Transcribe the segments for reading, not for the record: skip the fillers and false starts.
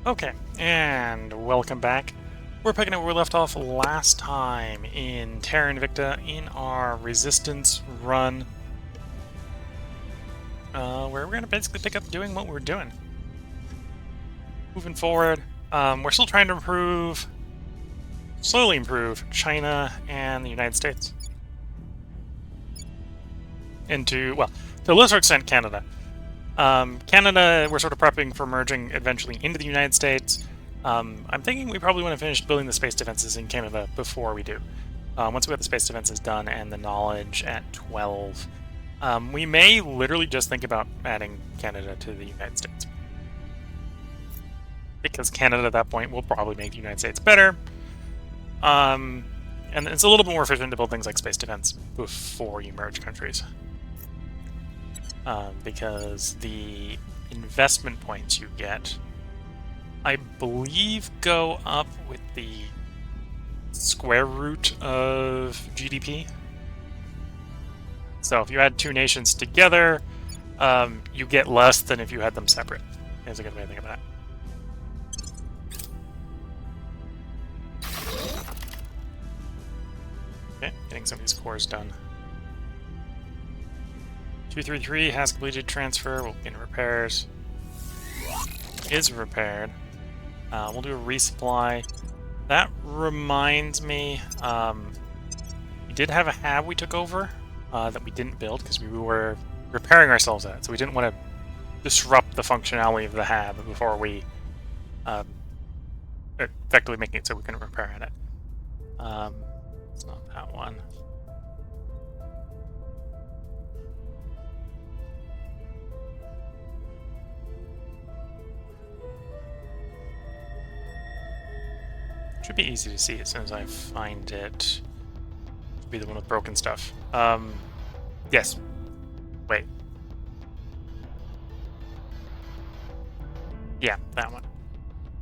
Okay, and welcome back. We're picking up where we left off last time in Terra Invicta in our resistance run, where we're going to basically pick up doing what we're doing. Moving forward, we're still trying to slowly improve China and the United States. To a lesser extent, Canada. Canada, we're sort of prepping for merging eventually into the United States. I'm thinking we probably want to finish building the space defenses in Canada before we do. Once we have the space defenses done and the knowledge at 12, we may literally just think about adding Canada to the United States. Because Canada at that point will probably make the United States better. And it's a little bit more efficient to build things like space defense before you merge countries. Because the investment points you get, I believe, go up with the square root of GDP. So if you add two nations together, you get less than if you had them separate. Is a good way to think about it. Okay, getting some of these cores done. 233 has completed transfer. We'll begin repairs. Is repaired. We'll do a resupply. That reminds me, we did have a hab we took over that we didn't build because we were repairing ourselves at it. So we didn't want to disrupt the functionality of the hab before we effectively making it so we can repair at it. It's not that one. Should be easy to see as soon as I find it. Should be the one with broken stuff. Yes. Wait. Yeah, that one.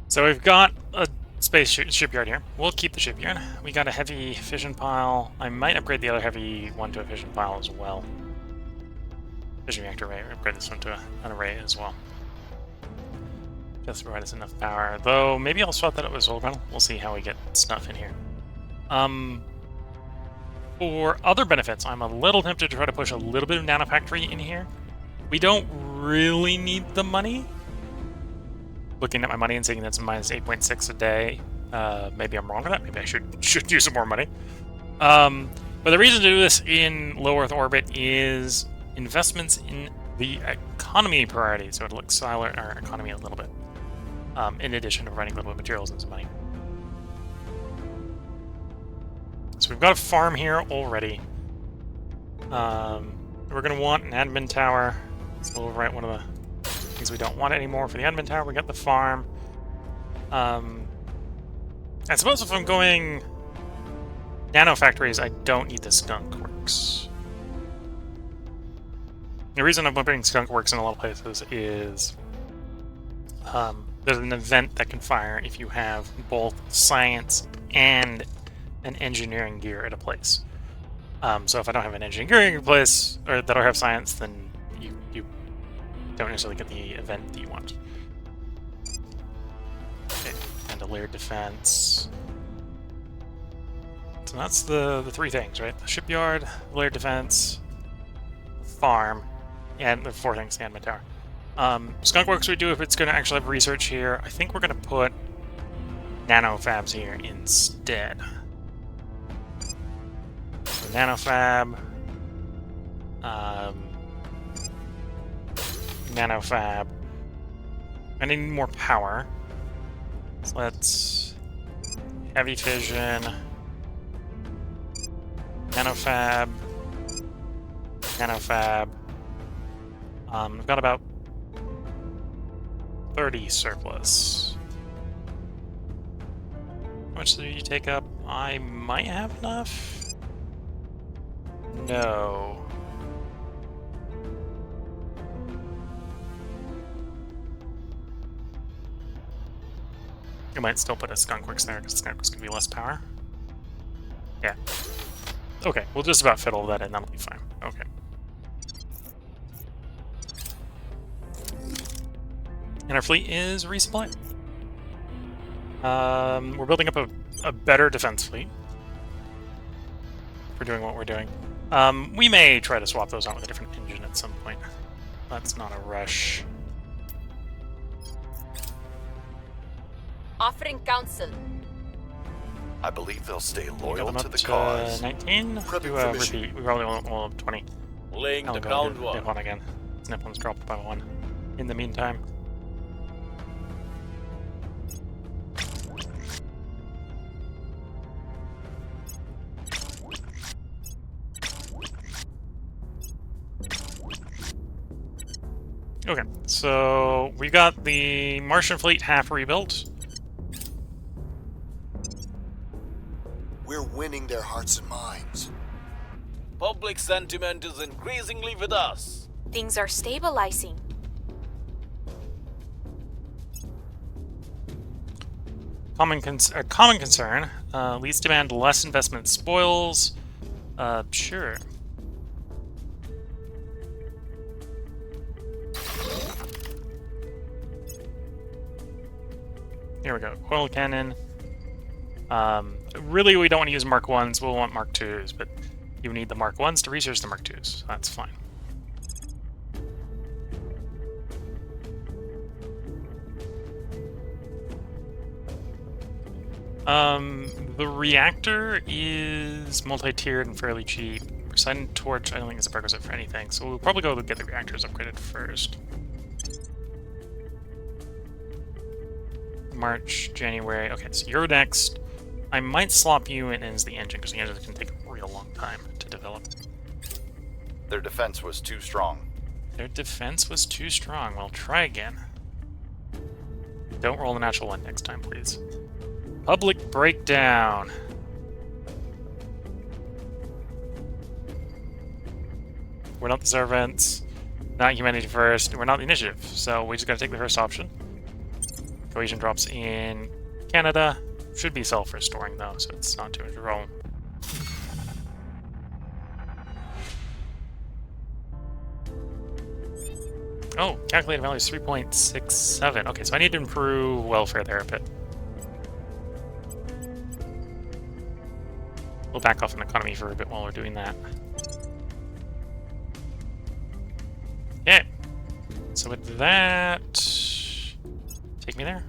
So we've got a space shipyard here. We'll keep the shipyard. We got a heavy fission pile. I might upgrade the other heavy one to a fission pile as well. Fission reactor array. Upgrade this one to an array as well. Just provide us enough power. Though, maybe I'll swap that up with solar panel. We'll see how we get stuff in here. For other benefits, I'm a little tempted to try to push a little bit of nanofactory in here. We don't really need the money. Looking at my money and seeing that's minus 8.6 a day. Maybe I'm wrong with that. Maybe I should use some more money. But the reason to do this in low Earth orbit is investments in the economy priority. So it'll accelerate our economy a little bit. In addition to providing a little bit of materials and some money. So we've got a farm here already. We're going to want an admin tower. So we'll write one of the things we don't want anymore for the admin tower. We got the farm. I suppose if I'm going nanofactories, I don't need the skunk works. The reason I'm putting skunk works in a lot of places is there's an event that can fire if you have both science and an engineering gear at a place. So if I don't have an engineering gear place, or that I have science, then you don't necessarily get the event that you want. Okay, and a layered defense. So that's the three things, right? The shipyard, layered defense, farm, and the four things, the admin tower. Skunkworks we do if it's going to actually have research here. I think we're going to put nanofabs here instead. So nanofab, nanofab. I need more power. So let's heavy fission, nanofab, nanofab. We've got about 30 surplus. How much do you take up? I might have enough. No. I might still put a skunkworks there because skunkworks can be less power. Yeah. Okay, we'll just about fiddle that in. That'll be fine. Okay. And our fleet is resupplied. We're building up a better defense fleet for doing what we're doing. We may try to swap those out with a different engine at some point. That's not a rush. Offering counsel. I believe they'll stay loyal to the to cause. 19? Repeat. We probably won't 20. Laying the Nip groundwork. one again. Nip one's dropped by 1. In the meantime. Okay, so we got the Martian fleet half rebuilt. We're winning their hearts and minds. Public sentiment is increasingly with us. Things are stabilizing. Common concern. Leads demand less investment spoils. Sure. Here we go. Coil cannon. Really, we don't want to use Mark 1s. We'll want Mark 2s, but you need the Mark 1s to research the Mark 2s. So that's fine. The reactor is multi-tiered and fairly cheap. Poseidon Torch, I don't think is a prerequisite for anything, so we'll probably go get the reactors upgraded first. March, January. Okay, so you're next. I might slot you in as the engine, because the engine can take a real long time to develop. Their defense was too strong. Their defense was too strong. Well, try again. Don't roll the natural one next time, please. Public breakdown. We're not the servants. Not humanity first. We're not the initiative. So we just gotta take the first option. Cohesion drops in Canada. Should be self-restoring though, so it's not too much of a problem. Oh, calculated value is 3.67. Okay, so I need to improve welfare there a bit. We'll back off an economy for a bit while we're doing that. Okay. So with that, take me there.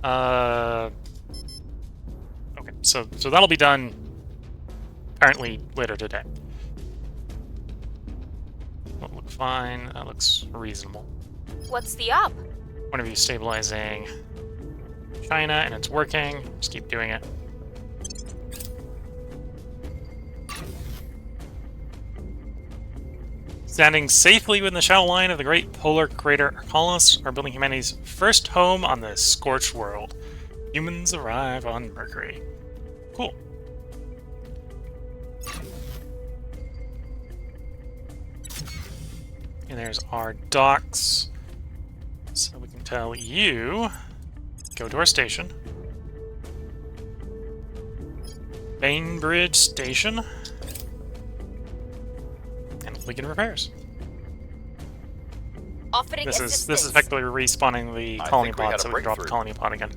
Okay, so that'll be done apparently later today. That'll look fine. That looks reasonable. What's the up? Point of view stabilizing China, and it's working. Just keep doing it. Standing safely within the shadow line of the great polar crater, our colonists are building humanity's first home on the scorched world. Humans arrive on Mercury. Cool. And there's our docks. So we can tell you, go to our station. Bainbridge Station. And begin repairs. Offering This assistance. is effectively respawning the I colony think we pod, got a so we can drop the breakthrough. colony pod again.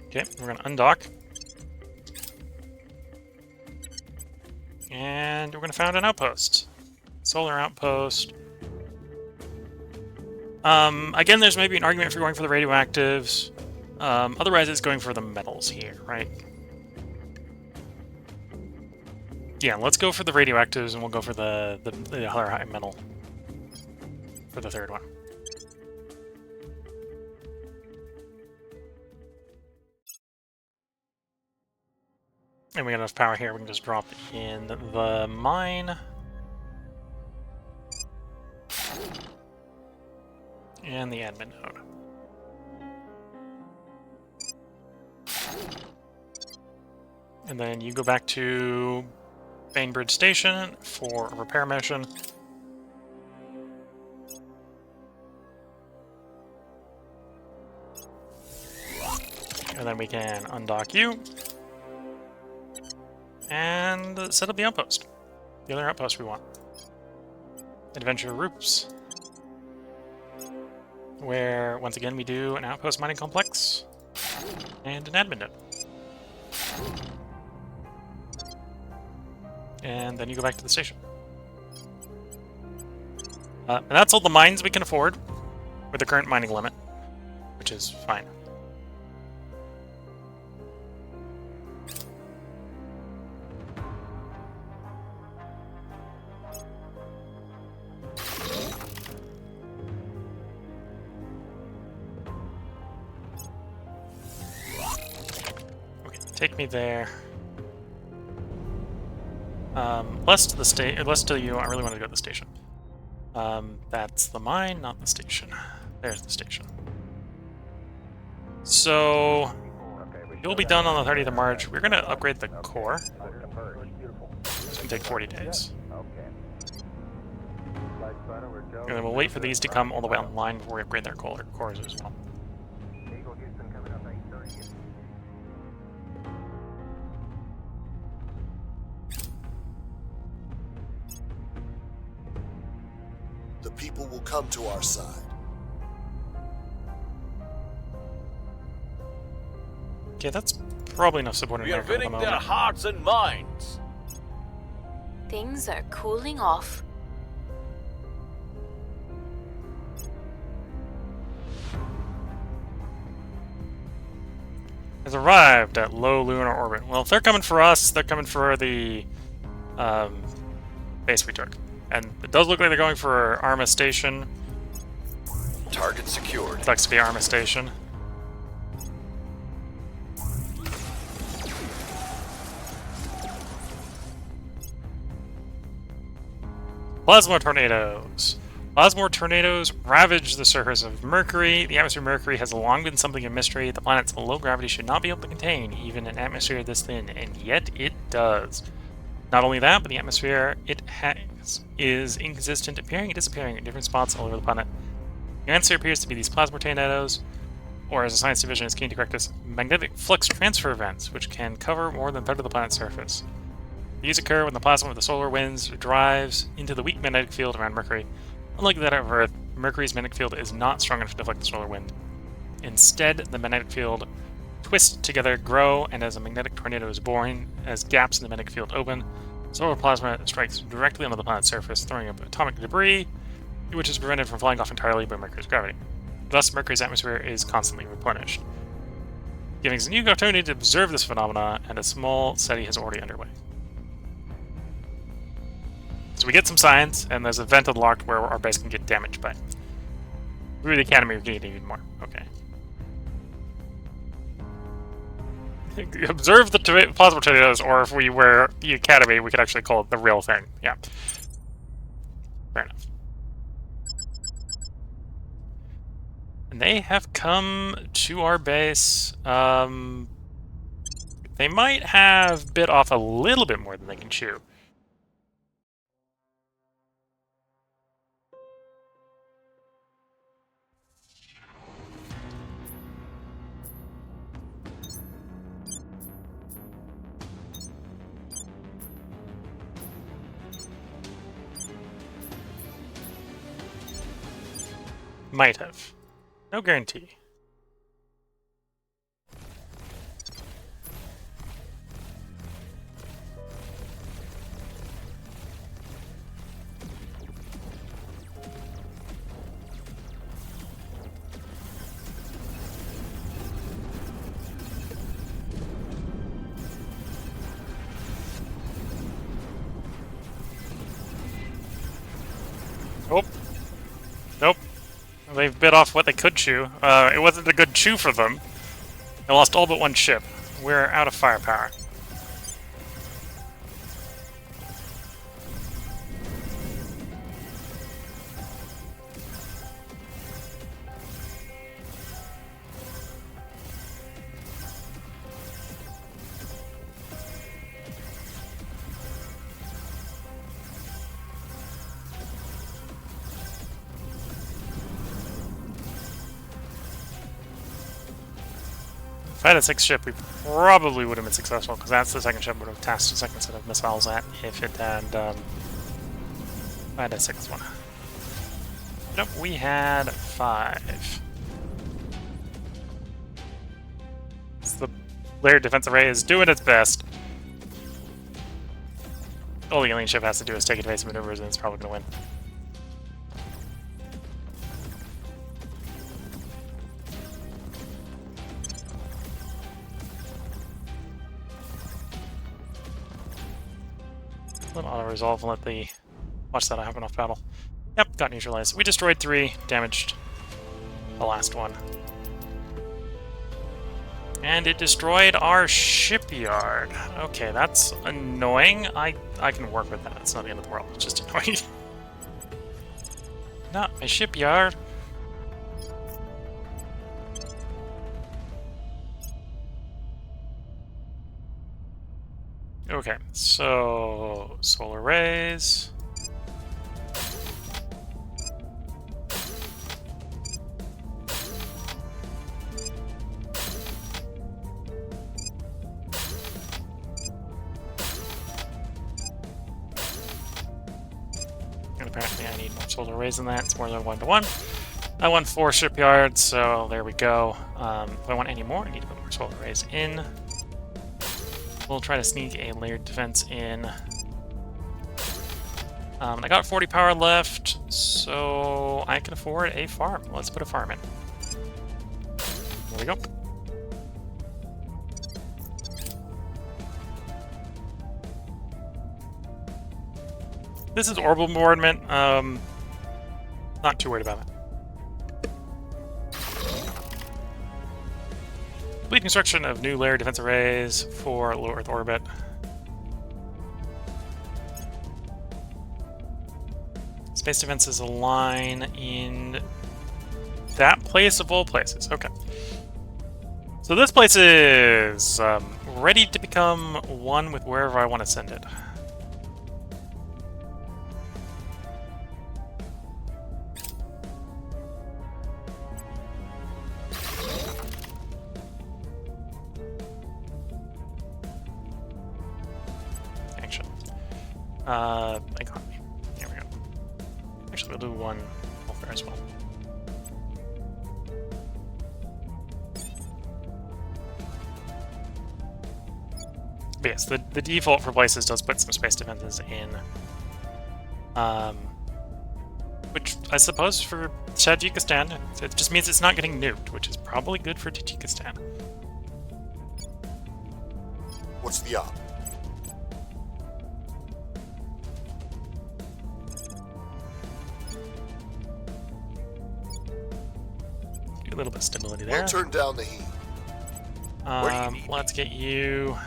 Okay, we're gonna undock. And we're gonna found an outpost. Solar outpost. Again, there's maybe an argument for going for the radioactives. Otherwise, it's going for the metals here, right? Yeah, let's go for the radioactives, and we'll go for the other high metal for the third one. And we got enough power here, we can just drop in the mine. And the admin node. And then you go back to Bainbridge Station for a repair mission. And then we can undock you. and set up the outpost. The other outpost we want. Adventure Roops. Where, once again, we do an outpost mining complex and an admin node. And then you go back to the station. And that's all the mines we can afford with the current mining limit, which is fine. Okay, take me there. Less to the less to you. I really want to go to the station. That's the mine, not the station. There's the station. So you'll be done on the 30th of March. We're going to upgrade the core. It's going to take 40 days. And then we'll wait for these to come all the way online before we upgrade their cores as well. The people will come to our side. Okay, that's probably enough support in We are America at the winning their moment. hearts and minds. Things are cooling off. Has arrived at low lunar orbit. Well, if they're coming for us, they're coming for the base we took. And it does look like they're going for Arma Station. Target secured. Flex to be Arma Station. Plasma tornadoes. Plasma tornadoes ravage the surface of Mercury. The atmosphere of Mercury has long been something of mystery the planet's low gravity should not be able to contain even an atmosphere this thin, and yet it does. Not only that, but the atmosphere it has is inconsistent, appearing and disappearing in different spots all over the planet. The answer appears to be these plasma tornadoes, or as the science division is keen to correct us, magnetic flux transfer events, which can cover more than a third of the planet's surface. These occur when the plasma of the solar winds drives into the weak magnetic field around Mercury. Unlike that of Earth, Mercury's magnetic field is not strong enough to deflect the solar wind. Instead, the magnetic field twists together, grow, and as a magnetic tornado is born, as gaps in the magnetic field open, solar plasma strikes directly onto the planet's surface, throwing up atomic debris, which is prevented from flying off entirely by Mercury's gravity. Thus, Mercury's atmosphere is constantly replenished. Giving us a new opportunity to observe this phenomena, and a small study is already underway. So we get some science, and there's a vent unlocked where our base can get damaged by. We were the Academy, we can get even more. Okay. Observe the plasma tornadoes, or if we were the Academy, we could actually call it the real thing. Yeah. Fair enough. And they have come to our base. They might have bit off a little bit more than they can chew. Might have. No guarantee. Nope. Nope. They've bit off what they could chew. It wasn't a good chew for them. They lost all but one ship. We're out of firepower. If I had a 6th ship, we probably would have been successful, because that's the 2nd ship would have tasked the 2nd set of missiles at if it had, if I had a 6th one. Nope, we had 5. So the layered defense array is doing its best. All the alien ship has to do is take evasive maneuvers, and it's probably going to win. Let auto-resolve and let the... Watch that, I have enough battle. Yep, got neutralized. We destroyed 3, damaged the last one. And it destroyed our shipyard. Okay, that's annoying. I can work with that. It's not the end of the world. It's just annoying. Not my shipyard. Okay, so solar rays. And apparently I need more solar rays than that. It's more than 1 to 1. I won 4 shipyards, so there we go. If I want any more, I need to put more solar rays in. We'll try to sneak a layered defense in. I got 40 power left, so I can afford a farm. Let's put a farm in. There we go. This is orbital bombardment. Not too worried about it. Complete construction of new layered defense arrays for low Earth orbit. Space defenses align in that place of all places. Okay. So this place is ready to become one with wherever I want to send it. Economy. There we go. Actually, we'll do one welfare as well. But yes, the default for places does put some space defenses in. Which I suppose for Tajikistan, it just means it's not getting nuked, which is probably good for Tajikistan. What's the op? A little bit of stability there. We'll turn down the heat. Let's get you.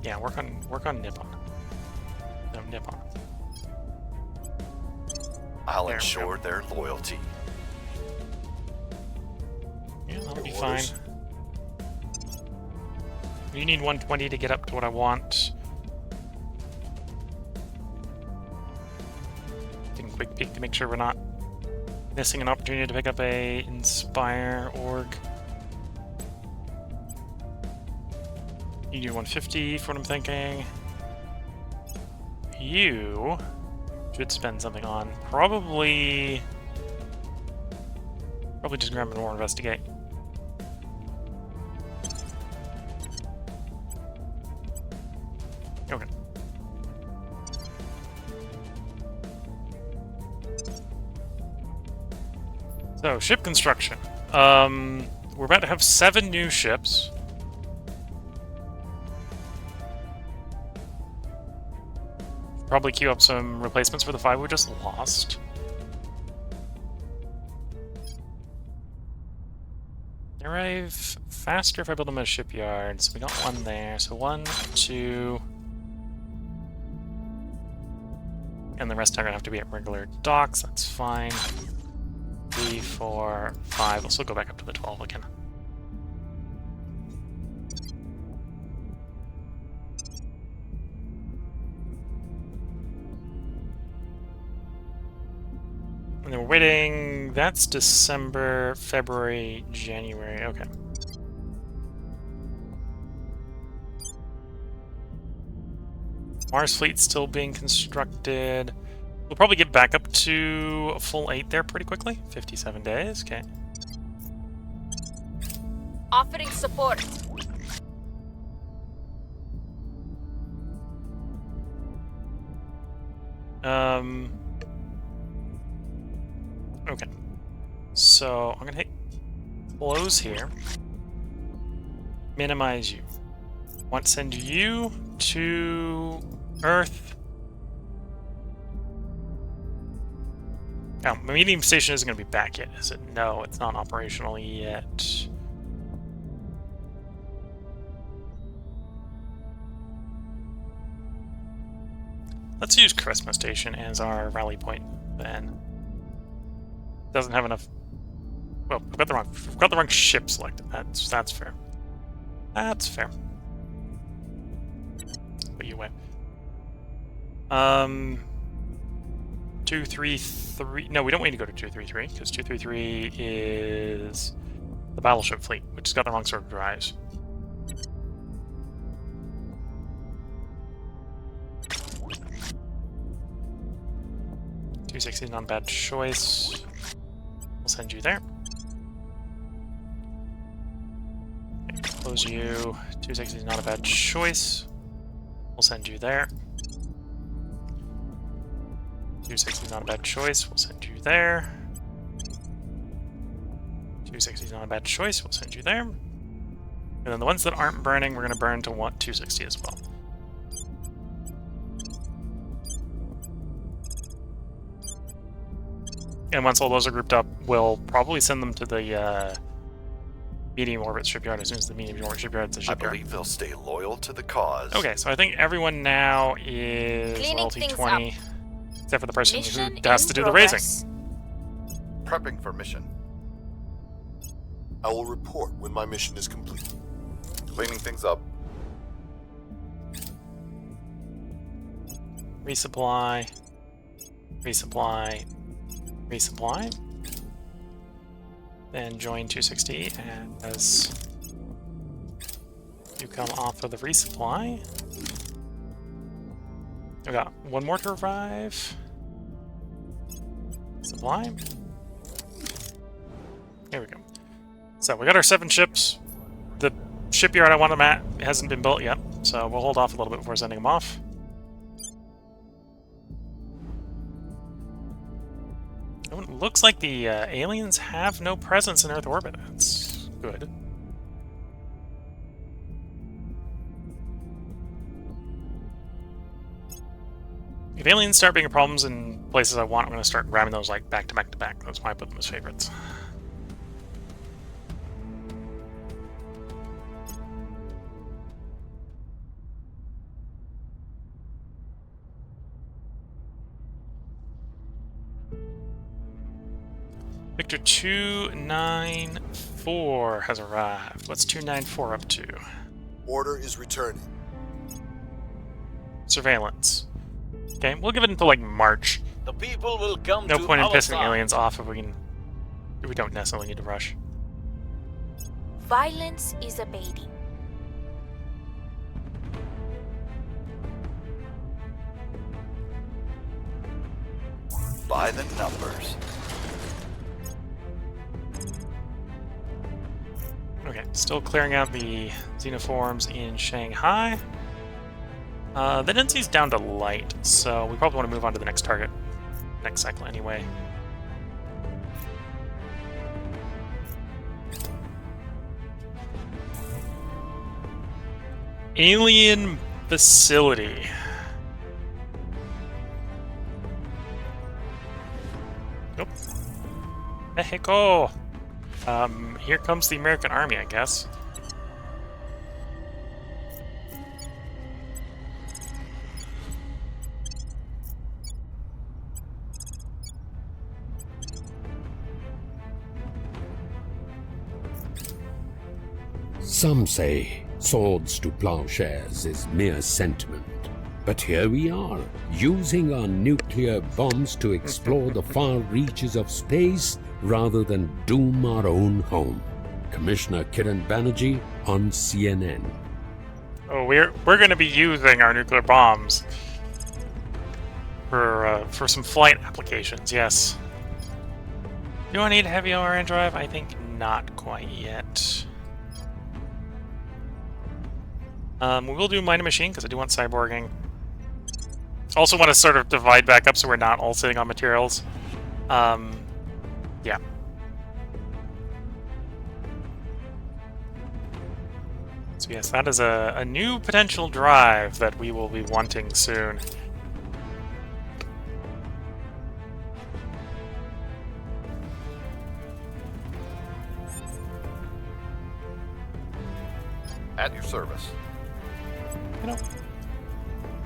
Yeah, work on Nippon. No, Nippon. I'll There we ensure go. their loyalty. Yeah, that'll be Your fine. orders? You need 120 to get up to what I want. Taking a quick peek to make sure we're not missing an opportunity to pick up a Inspire org. You do 150 for what I'm thinking. You should spend something on probably just grab more investigate. Okay. So, ship construction. We're about to have 7 new ships. Probably queue up some replacements for the 5 we just lost. They arrive faster if I build them at a shipyard. So we got 1 there. So 1, 2... And the rest are gonna have to be at regular docks. That's fine. 3, 4, 5. We'll still go back up to the 12 again. And then we're waiting. That's December, February, January. Okay. Mars fleet still being constructed. We'll probably get back up to a full 8 there pretty quickly. 57 days, okay. Offering support. Okay. So I'm gonna hit close here. Minimize you. Want to send you to Earth. Oh, my medium station isn't going to be back yet, is it? No, it's not operational yet. Let's use Charisma Station as our rally point then. Doesn't have enough. Well, we've got the wrong ship selected. That's fair. That's fair. Put you away. 233. No, we don't need to go to 233 because 233 is the battleship fleet, which has got the wrong sort of drives. $260 is not a bad choice. We'll send you there. Okay, close you. 260 is not a bad choice. We'll send you there. 260 is not a bad choice. We'll send you there. 260 is not a bad choice. We'll send you there. And then the ones that aren't burning, we're going to burn to 260 as well. And once all those are grouped up, we'll probably send them to the medium orbit shipyard as soon as the medium orbit shipyard's a shipyard. I believe they'll stay loyal to the cause. Okay, so I think everyone now is Cleaning loyalty things 20, up. except for the person Mission who has in to do the progress. raising. Prepping for mission. I will report when my mission is complete. Cleaning things up. Resupply. Resupply. Resupply. Then join 260 as you come off of the resupply. We got one more to revive. Supply. Here we go. So we got our 7 ships. The shipyard I want them at hasn't been built yet, so we'll hold off a little bit before sending them off. Oh, it looks like the aliens have no presence in Earth orbit. That's good. If aliens start being problems in places I want, I'm going to start grabbing those like back to back to back. That's why I put them as favorites. Victor 294 has arrived. What's 294 up to? Order is returning. Surveillance. Okay, we'll give it until like March. The people will come No to point in our pissing side. aliens off if we don't necessarily need to rush. Violence is abating. By the numbers. Okay, still clearing out the xenoforms in Shanghai. The density's down to light, so we probably want to move on to the next target next cycle anyway. Alien facility. Nope. Mexico. Here comes the American Army, I guess. Some say swords to plowshares is mere sentiment. But here we are, using our nuclear bombs to explore the far reaches of space rather than doom our own home. Commissioner Kiran Banerjee on CNN. Oh, we're going to be using our nuclear bombs for some flight applications. Yes. Do I need a heavy ion drive? I think not quite yet. We will do mining machine because I do want cyborging. Also want to sort of divide back up so we're not all sitting on materials. Yeah. So yes, that is a new potential drive that we will be wanting soon. At your service. You know,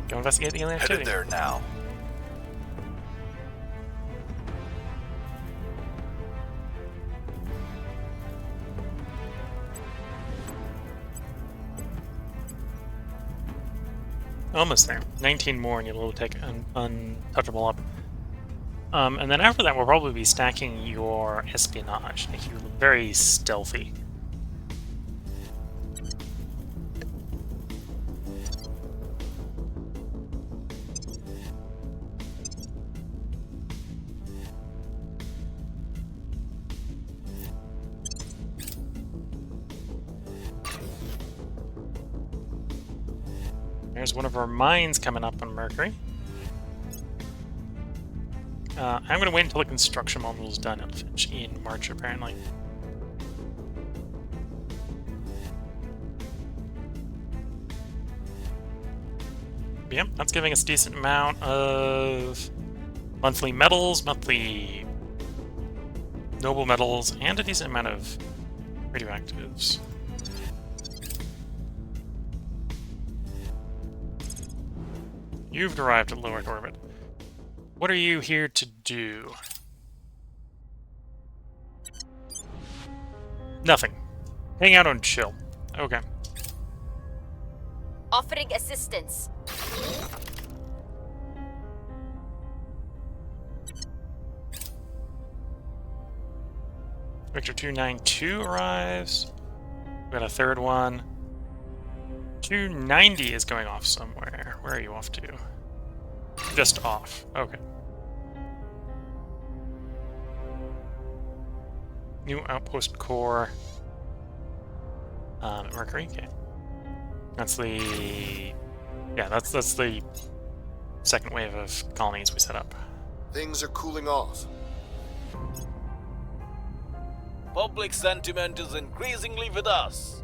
go investigate the alien activity. Headed there now. Almost there. 19 more and you'll take untouchable up. And then after that, we'll probably be stacking your espionage, making you very stealthy. There's one of our mines coming up on Mercury. I'm going to wait until the construction module is done. It'll finish in March, apparently. But yep, that's giving us a decent amount of monthly metals, monthly noble metals, and a decent amount of radioactives. You've arrived at low Earth orbit. What are you here to do? Nothing. Hang out and chill. Okay. Offering assistance. Victor 292 arrives. We got a third one. 290 is going off somewhere. Where are you off to? Just off. Okay. New outpost core. Mercury. Okay. That's the. Yeah, that's the second wave of colonies we set up. Things are cooling off. Public sentiment is increasingly with us.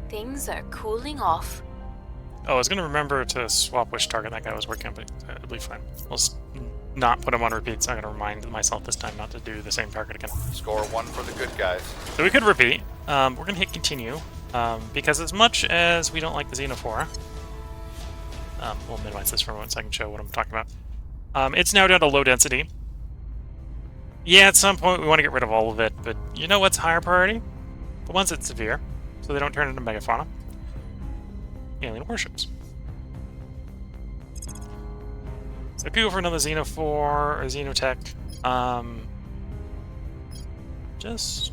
Things are cooling off. Oh, I was going to remember to swap which target that guy was working on, but it'll be fine. We'll not put him on repeat, so I'm going to remind myself this time not to do the same target again. Score 1 for the good guys. So we could repeat. We're going to hit continue, because as much as we don't like the Xenophora, we'll minimize this for a moment so I can show what I'm talking about. It's now down to low density. Yeah, at some point we want to get rid of all of it, but you know what's higher priority? The ones that's severe, so they don't turn into megafauna. Alien warships. So I could go for another Xenophore or Xenotech. Just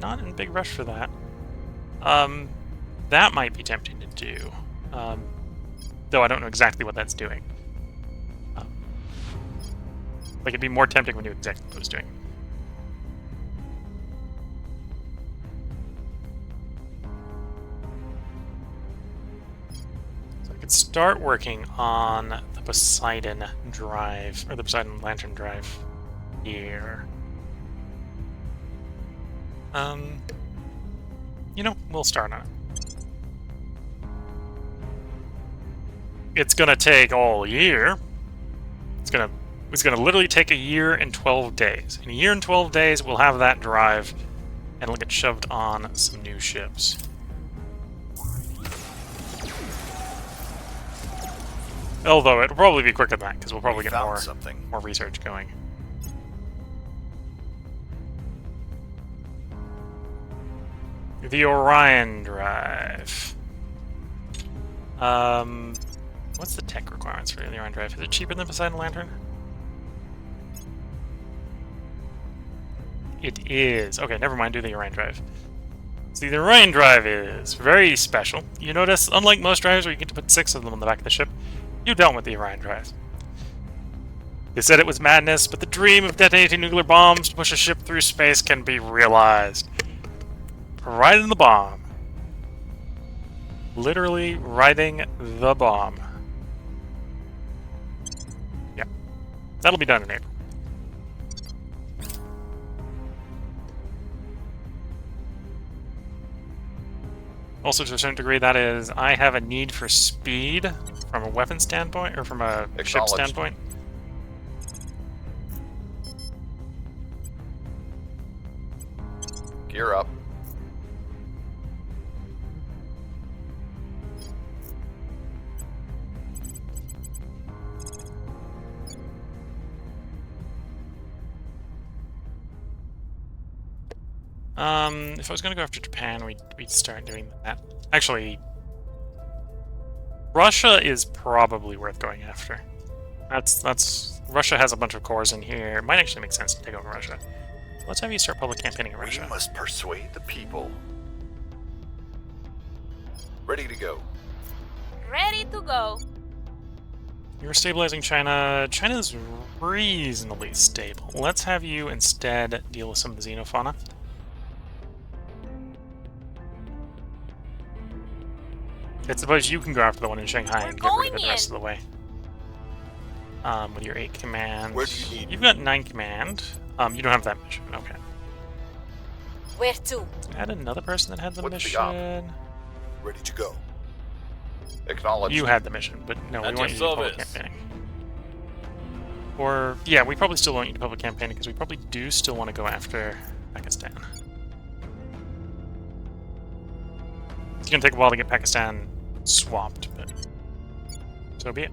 not in a big rush for that. That might be tempting to do. Though I don't know exactly what that's doing. Like, it'd be more tempting when you knew exactly what it was doing. So I could start working on the Poseidon drive, or the Poseidon Lantern drive here. You know, we'll start on it. It's gonna take all year. It's gonna literally take a year and 12 days. In a year and 12 days, we'll have that drive, and it'll get shoved on some new ships. Although it'll probably be quicker than that, because we'll probably get more research going. The Orion drive. What's the tech requirements for the Orion drive? Is it cheaper than Poseidon Lantern? It is. Okay, never mind, do the Orion drive. See, the Orion drive is very special. You notice, unlike most drives where you get to put 6 of them on the back of the ship, you don't with the Orion drive. They said it was madness, but the dream of detonating nuclear bombs to push a ship through space can be realized. Riding the bomb. Literally riding the bomb. Yeah. That'll be done in April. Also, to a certain degree, that is, I have a need for speed from a weapon standpoint, or from a ship standpoint. Gear up. If I was gonna go after Japan, we'd start doing that. Actually, Russia is probably worth going after. That's Russia has a bunch of cores in here. It might actually make sense to take over Russia. Let's have you start public campaigning in Russia. We must persuade the people. Ready to go. Ready to go. You're stabilizing China. China's reasonably stable. Let's have you instead deal with some of the xenofauna. I suppose you can go after the one in Shanghai and get rid of it the rest of the way. With your 8 commands. Where do you need? You've got 9 command. You don't have that mission. Okay. Where to? Add another person that had the What's the op? mission. Ready to go. Acknowledge. You had the mission, but no, we At want you to your do public service. campaigning. Or, yeah, we probably still want you to public campaigning because we probably do still want to go after Pakistan. It's going to take a while to get Pakistan swapped, but so be it.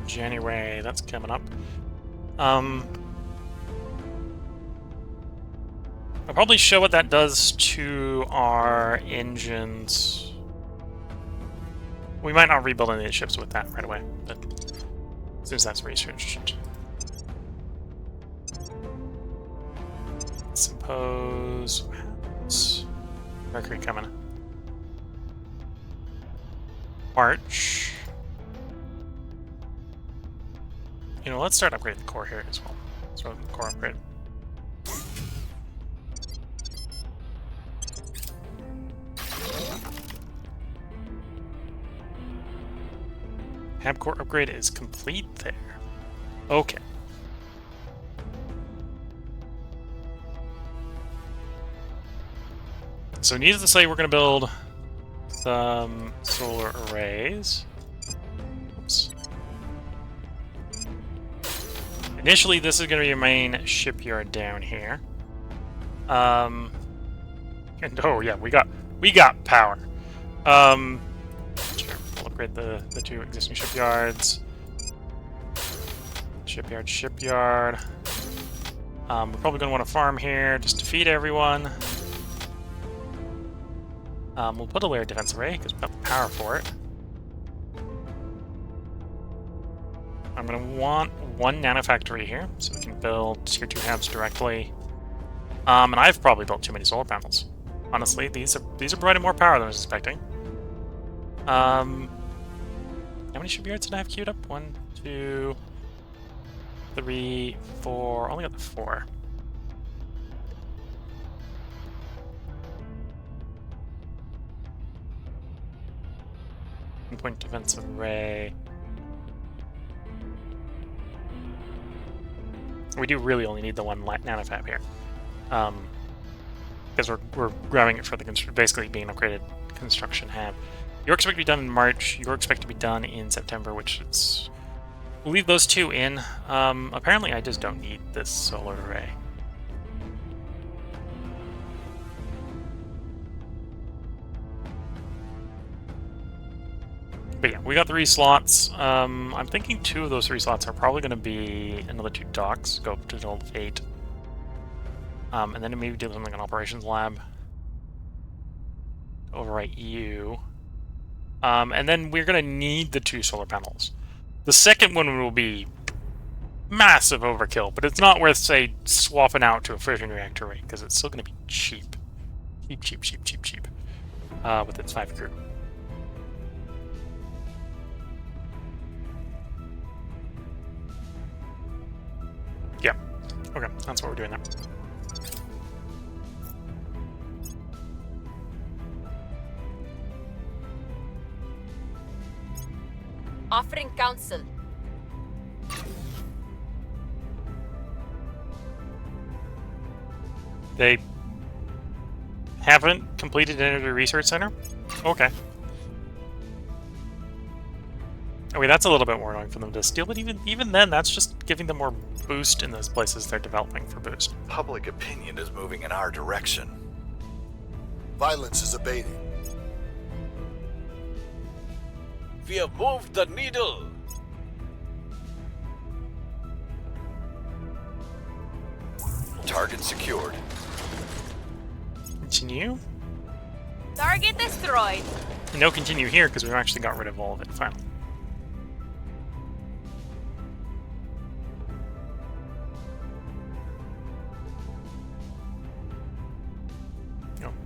January, that's coming up. I'll probably show what that does to our engines. We might not rebuild any of the ships with that right away, but as soon as that's researched. Suppose... what's Mercury coming? March. You know, let's start upgrading the core here as well. Start with the core upgrade. Hab core upgrade is complete there. Okay. So needless to say, we're going to build some solar arrays. Oops. Initially, this is going to be your main shipyard down here. And oh yeah, we got power. Sure, we'll upgrade the 2 existing shipyards. Shipyard. We're probably going to want to farm here just to feed everyone. We'll put a layered defense array because we've got the power for it. I'm going to want 1 nanofactory here so we can build tier 2 hubs directly. And I've probably built too many solar panels. Honestly, these are providing more power than I was expecting. How many shipyards did I have queued up? 1, 2, 3, 4. Only got the 4. Point defense array. We do really only need the 1 nanofab here, because we're grabbing it for the basically being an upgraded construction hab. You're expected to be done in March. You're expected to be done in September, which is we'll leave those 2 in. Apparently, I just don't need this solar array. But yeah, we got 3 slots. I'm thinking 2 of those 3 slots are probably going to be another 2 docks, go up to a total of 8. And then maybe do something like an operations lab. Overwrite you. And then we're going to need the 2 solar panels. The second one will be massive overkill, but it's not worth, say, swapping out to a fission reactor rate, because it's still going to be cheap. Cheap. With its 5 crew. Yeah. Okay, that's what we're doing there. Offering counsel. They haven't completed Energy Research Center? Okay. Okay, that's a little bit more annoying for them to steal, but even then, that's just giving them more boost in those places they're developing for boost. Public opinion is moving in our direction. Violence is abating. We have moved the needle. Target secured. Continue? Target destroyed. No continue here, because we've actually got rid of all of it, finally.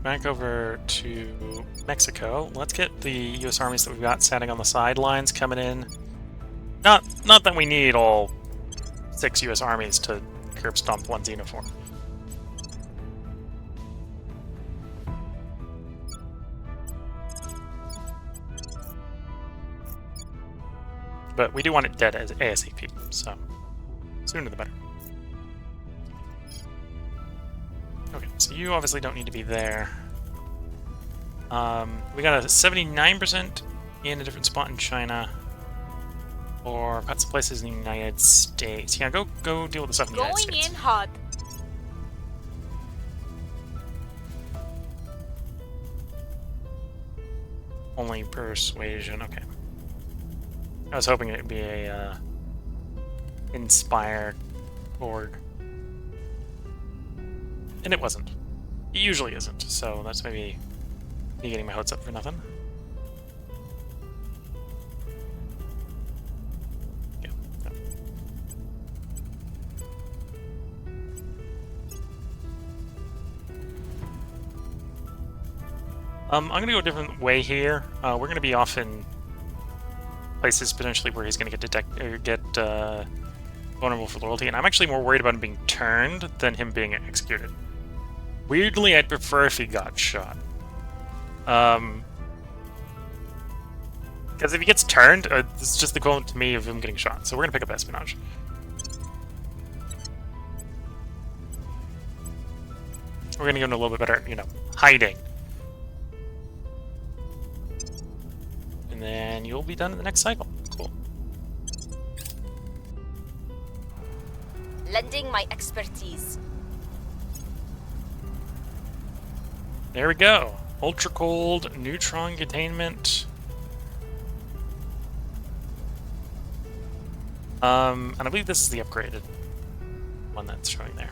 Back over to Mexico. Let's get the U.S. armies that we've got standing on the sidelines coming in. Not that we need all 6 U.S. armies to curb stomp one Xenophore. But we do want it dead as ASAP, so sooner the better. Okay, so you obviously don't need to be there. We got a 79% in a different spot in China. Or I've got some places in the United States. Yeah, go deal with the stuff in the United States. Going in hot. Only persuasion, okay. I was hoping it would be a Inspire org. And it wasn't. It usually isn't, so that's maybe me getting my hopes up for nothing. Yeah. No. I'm gonna go a different way here. We're gonna be off in places potentially where he's gonna get vulnerable for loyalty, and I'm actually more worried about him being turned than him being executed. Weirdly, I'd prefer if he got shot. Because if he gets turned, it's just the equivalent to me of him getting shot. So we're gonna pick up espionage. We're gonna go into a little bit better, hiding. And then you'll be done in the next cycle. Cool. Lending my expertise. There we go. Ultra cold, neutron containment. And I believe this is the upgraded one that's showing there.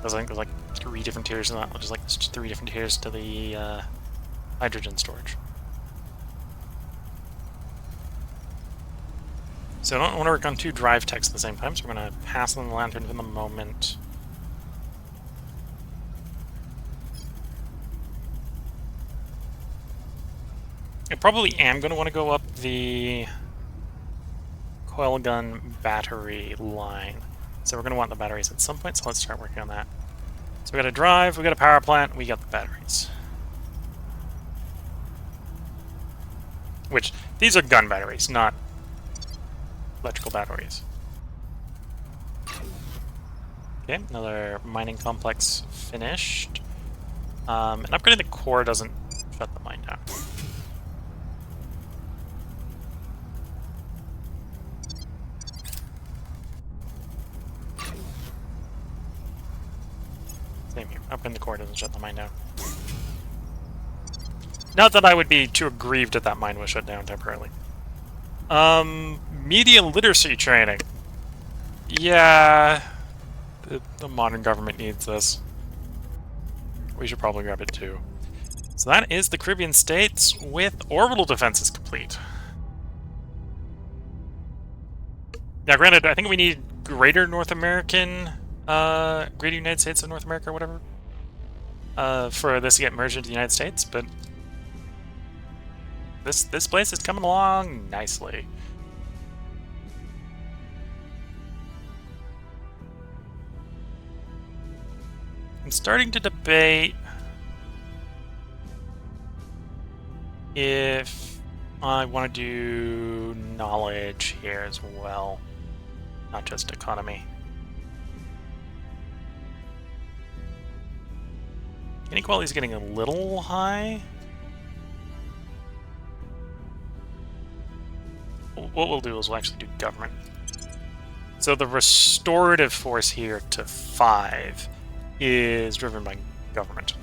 I think there's like 3 different tiers in that. There's like 3 different tiers to the hydrogen storage. So I don't want to work on 2 drive techs at the same time, so we're going to pass on the lantern for the moment. I probably am going to want to go up the coil gun battery line. So we're going to want the batteries at some point, so let's start working on that. So we got a drive, we got a power plant, we got the batteries. Which, these are gun batteries, not electrical batteries. Okay, another mining complex finished. And upgrading the core doesn't shut the mine down. Same here. Upgrading the core doesn't shut the mine down. Not that I would be too aggrieved if that mine was shut down temporarily. Media literacy training. Yeah, the modern government needs this. We should probably grab it too. So that is the Caribbean states with orbital defenses complete. Now, granted, I think we need greater North American, greater United States of North America or whatever, for this to get merged into the United States, but this place is coming along nicely. I'm starting to debate if I want to do knowledge here as well, not just economy. Inequality is getting a little high. What we'll do is we'll actually do government. So the restorative force here to 5 is driven by government.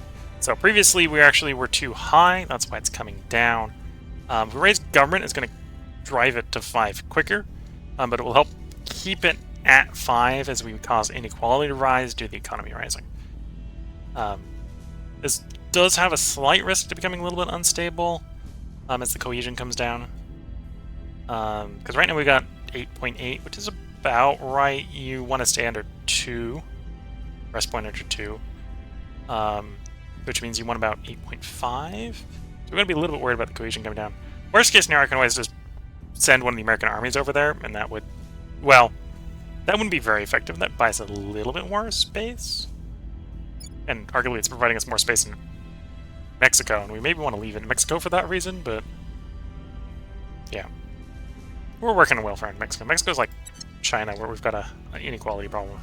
So previously we actually were too high, that's why it's coming down. If we raise government, it's going to drive it to 5 quicker, but it will help keep it at 5 as we cause inequality to rise due to the economy rising. This does have a slight risk to becoming a little bit unstable as the cohesion comes down. Because right now we got 8.8, which is about right. You want to stay under 2. Rest point under 2. Which means you want about 8.5. So we're going to be a little bit worried about the cohesion coming down. Worst case scenario, I can always just send one of the American armies over there, and that would... Well, that wouldn't be very effective. That buys a little bit more space. And arguably it's providing us more space in Mexico, and we maybe want to leave it in Mexico for that reason, but... Yeah. We're working well for Mexico. Mexico's like China, where we've got an inequality problem.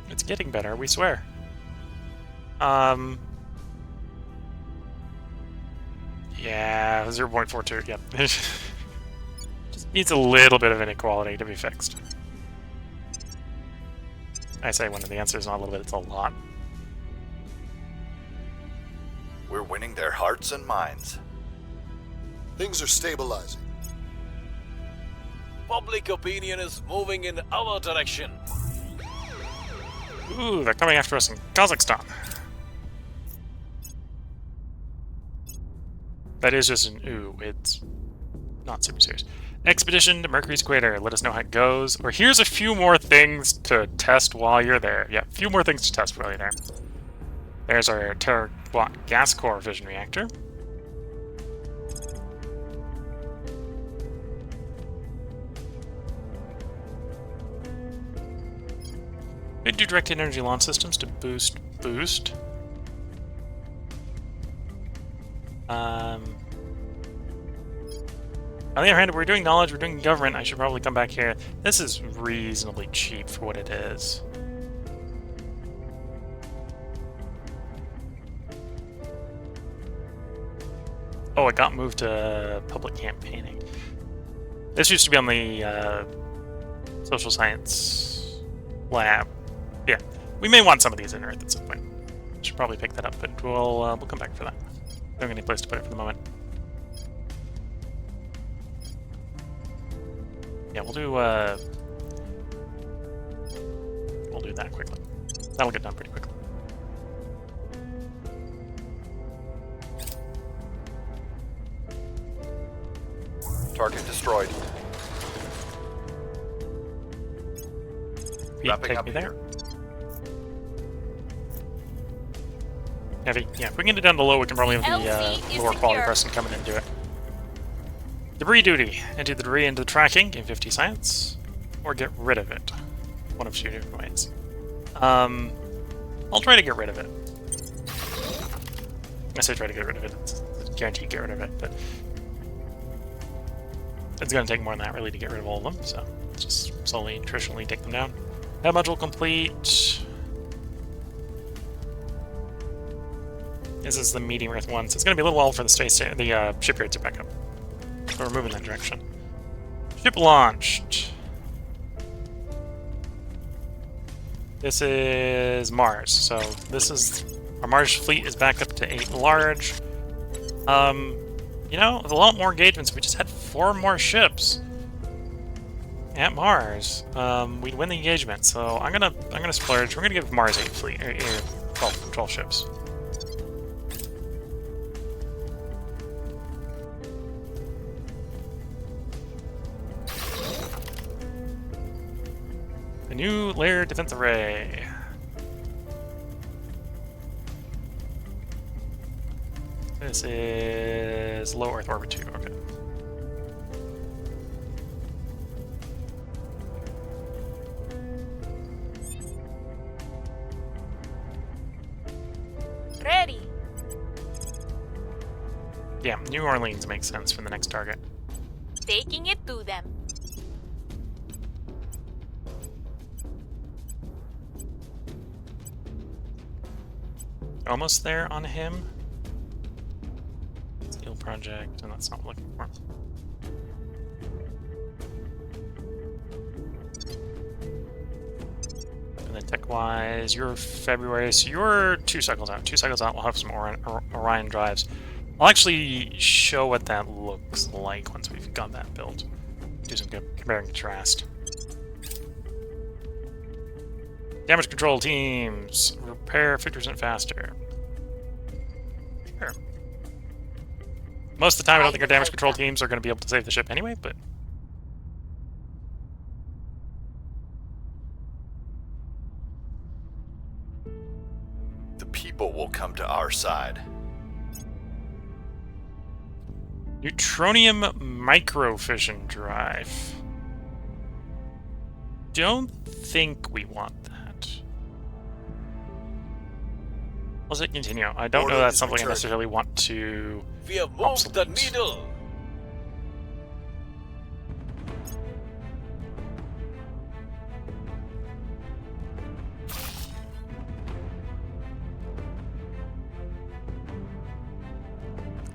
It's getting better, we swear. Yeah, 0.42, yep. Just needs a little bit of inequality to be fixed. I say when the answer is not a little bit, it's a lot. We're winning their hearts and minds. Things are stabilizing. Public opinion is moving in our direction. Ooh, they're coming after us in Kazakhstan. That is just an ooh, it's not super serious. Expedition to Mercury's Equator, let us know how it goes. Or here's a few more things to test while you're there. Yeah, a few more things to test while you're there. There's our Terra gas core fission reactor. Could do directed energy launch systems to boost. On the other hand, if we're doing knowledge, we're doing government, I should probably come back here. This is reasonably cheap for what it is. Oh, it got moved to public campaigning. This used to be on the social science lab. Yeah, we may want some of these in Earth at some point. Should probably pick that up, but we'll come back for that. Don't have any place to put it for the moment. Yeah, we'll do that quickly. That'll get done pretty quickly. Target destroyed. Pete, Wrapping take up me here. there. Heavy. Yeah, if we can get it down to low, we can probably have LZ the is lower quality secure. person come in and do it. Debris duty. Enter the debris into the tracking, gain 50 science, or get rid of it. One of 2 different ways. I'll try to get rid of it. I say try to get rid of it. It's guaranteed get rid of it, but it's going to take more than that really to get rid of all of them. So just slowly, attritionally take them down. Head module complete. This is the medium Earth one, so it's going to be a little while for the shipyard to back up. So we're moving that direction. Ship launched. This is Mars. So this is our Mars fleet is back up to 8 large. You know, with a lot more engagements, we just had 4 more ships at Mars. We'd win the engagement. So I'm gonna splurge. We're gonna give Mars 8 fleet, 12 ships. new layer defense array. This is low Earth orbit 2. Okay. Ready. Yeah, New Orleans makes sense for the next target. Taking it to them. Almost there on him. Steel project, and that's not what I'm looking for. And then tech-wise, you're February, so you're 2 cycles out. 2 cycles out, we'll have some Orion drives. I'll actually show what that looks like once we've got that built. Do some compare and contrast. Damage control teams. Repair 50% faster. Sure. Most of the time, I don't think our damage control teams are going to be able to save the ship anyway, but... The people will come to our side. Neutronium microfission drive. Don't think we want that. Let's hit continue. I don't know that's something I necessarily want to... We have moved the needle.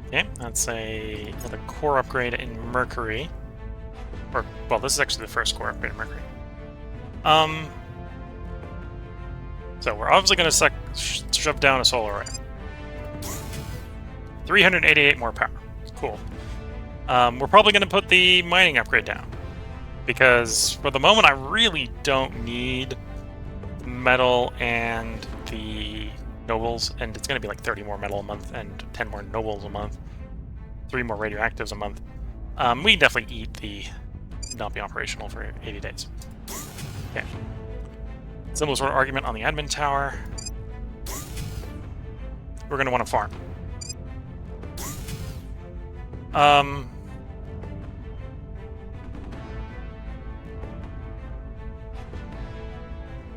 Okay, that's another core upgrade in Mercury. Or, well, this is actually the first core upgrade in Mercury. So we're obviously going to shove down a solar array. 388 more power. Cool. We're probably going to put the mining upgrade down. Because for the moment, I really don't need the metal and the nobles. And it's going to be like 30 more metal a month and 10 more nobles a month. 3 more radioactives a month. We can definitely eat the not be operational for 80 days. Okay. Symbols for argument on the admin tower. We're going to want to farm.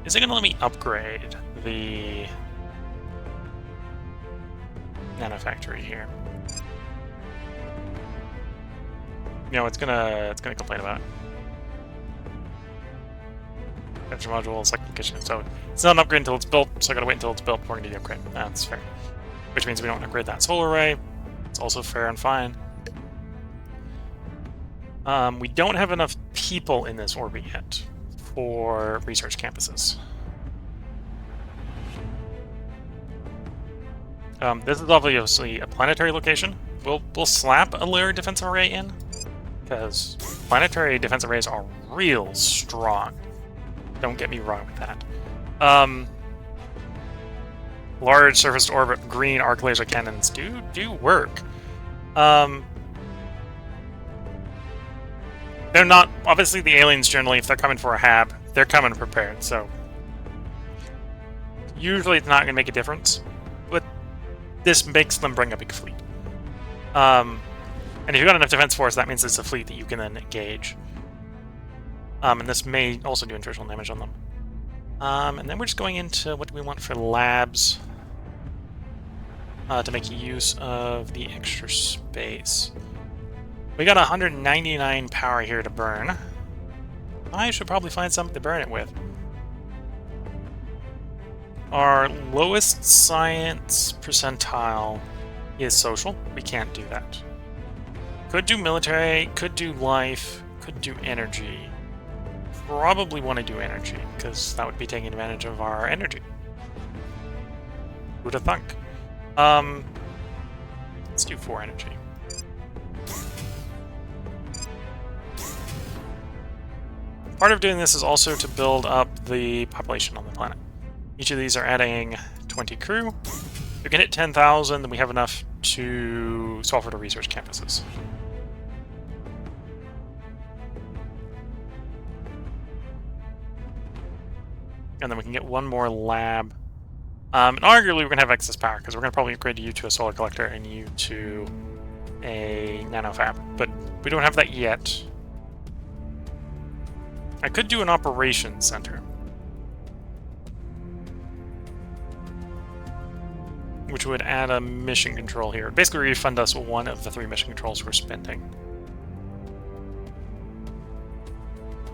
Is it going to let me upgrade the nanofactory here? No, it's gonna complain about it. Capture module, select location. So it's not an upgrade until it's built, so I gotta wait until it's built before I can do the upgrade. That's fair. Which means we don't upgrade that solar array. It's also fair and fine. We don't have enough people in this orbit yet for research campuses. This is obviously a planetary location. We'll slap a layer defensive array in, because planetary defense arrays are real strong. Don't get me wrong with that. Large surface to orbit green arc laser cannons do work. They're not, obviously the aliens generally, if they're coming for a HAB, they're coming prepared, so usually it's not going to make a difference, but this makes them bring a big fleet. And if you've got enough defense force, that means it's a fleet that you can then engage. And this may also do attritional damage on them. And then we're just going into what do we want for labs to make use of the extra space. We got 199 power here to burn. I should probably find something to burn it with. Our lowest science percentile is social. We can't do that. Could do military, could do life, could do energy. Probably want to do energy, because that would be taking advantage of our energy. Who'd have thunk? Let's do 4 energy. Part of doing this is also to build up the population on the planet. Each of these are adding 20 crew. If we can hit 10,000, then we have enough to solve for the research campuses. And then we can get one more lab. And arguably we're going to have excess power, because we're going to probably upgrade you to a solar collector and you to a nanofab. But we don't have that yet. I could do an operations center, which would add a mission control here. Basically refund us one of the 3 mission controls we're spending.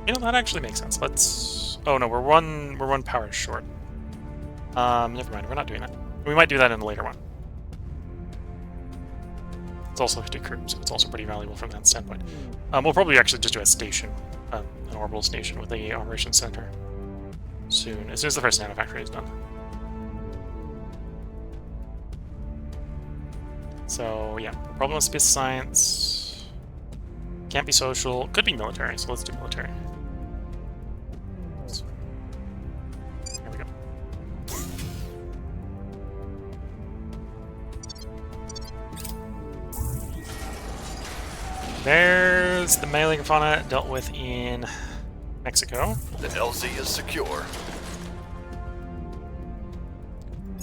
You know, that actually makes sense. Let's... Oh no, we're one power short. Never mind, we're not doing that. We might do that in a later one. It's also 50 crew, so it's also pretty valuable from that standpoint. We'll probably actually just do a station, an orbital station with the operations center soon, as soon as the first nanofactory is done. So yeah, probably wants to be science. Can't be social. Could be military, so let's do military. Here we go. There's the mailing fauna dealt with in Mexico. The LZ is secure.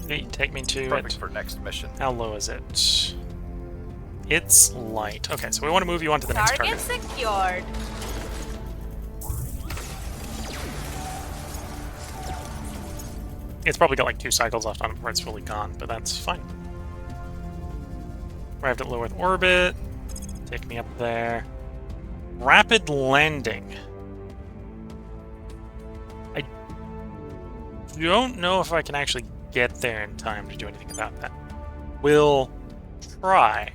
Hey, take me to Perfect it. for next mission. How low is it? It's light. Okay, so we want to move you on to the next Target target. secured. It's probably got like 2 cycles left on it before it's fully gone, but that's fine. Arrived at low Earth orbit. Take me up there. Rapid landing. I don't know if I can actually get there in time to do anything about that. We'll try.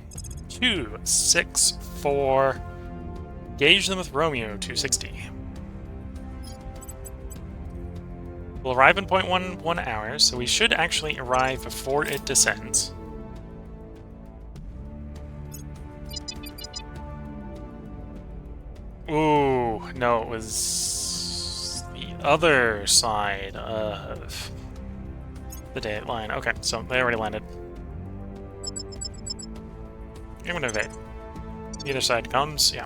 264. Gauge them with Romeo 260. We'll arrive in 0.11 hours, so we should actually arrive before it descends. Ooh, no, it was the other side of the date line. Okay, so they already landed. I'm gonna evade. Either side comes, yeah.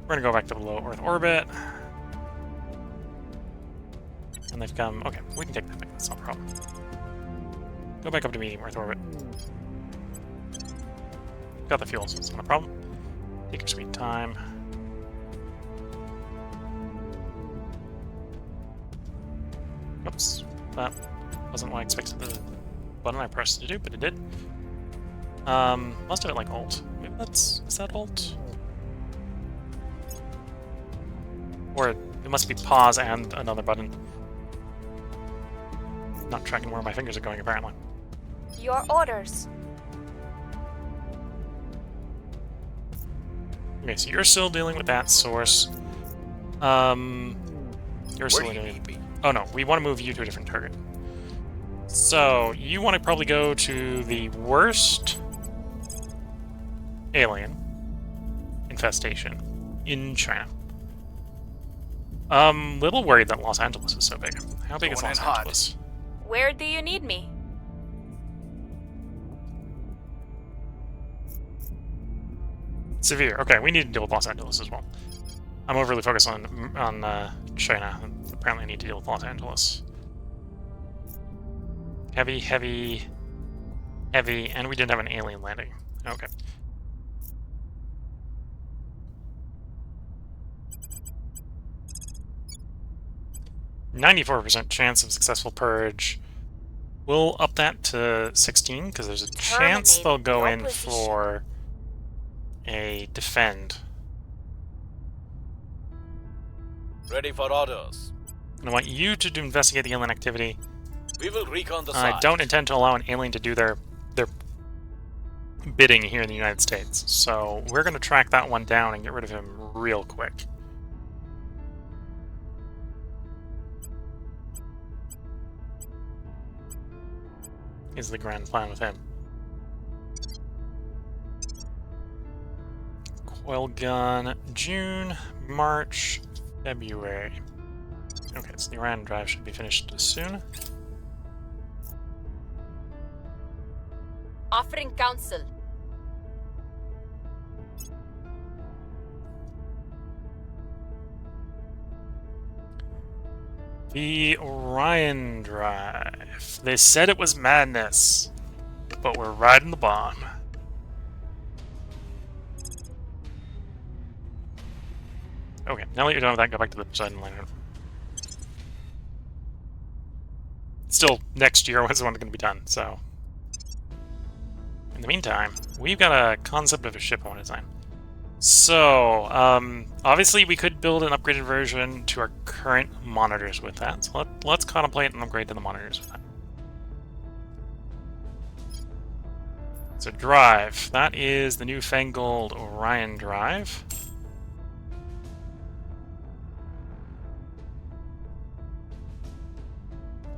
We're gonna go back to the low Earth orbit. And they've come. Okay, we can take that back, that's not a problem. Go back up to medium Earth orbit. Got the fuel, so it's not a problem. Take your sweet time. Oops, that wasn't what I expected the button I pressed to do, but it did. Must have it like Alt. Maybe is that Alt? Or it must be pause and another button. Not tracking where my fingers are going, apparently. Your orders. Okay, so you're still dealing with that source. You're still Where do you doing... need me? Oh no, we want to move you to a different target. So, you want to probably go to the worst alien infestation in China. Little worried that Los Angeles is so big. How big is Going Los in hot. Angeles? Where do you need me? Severe. Okay, we need to deal with Los Angeles as well. I'm overly focused on China. Apparently I need to deal with Los Angeles. Heavy, heavy, heavy, and we didn't have an alien landing. Okay. %94% chance of successful purge. We'll up that to 16 because there's a chance they'll go in for a defend. Ready for orders. And I want you to investigate the alien activity. We will recon the I site. don't intend to allow an alien to do their bidding here in the United States, so we're going to track that one down and get rid of him real quick. Is the grand plan with him. Coil gun, June, March, February. Okay, so the Iran drive should be finished soon. Offering counsel. The Orion Drive. They said it was madness, but we're riding the bomb. Okay, now that you're done with that, go back to the Poseidon liner. Still, next year was when it's going to be done, so... In the meantime, we've got a concept of a ship I want to design. So, obviously we could build an upgraded version to our current monitors with that. So let's contemplate an upgrade to the monitors with that. So drive, that is the newfangled Orion Drive.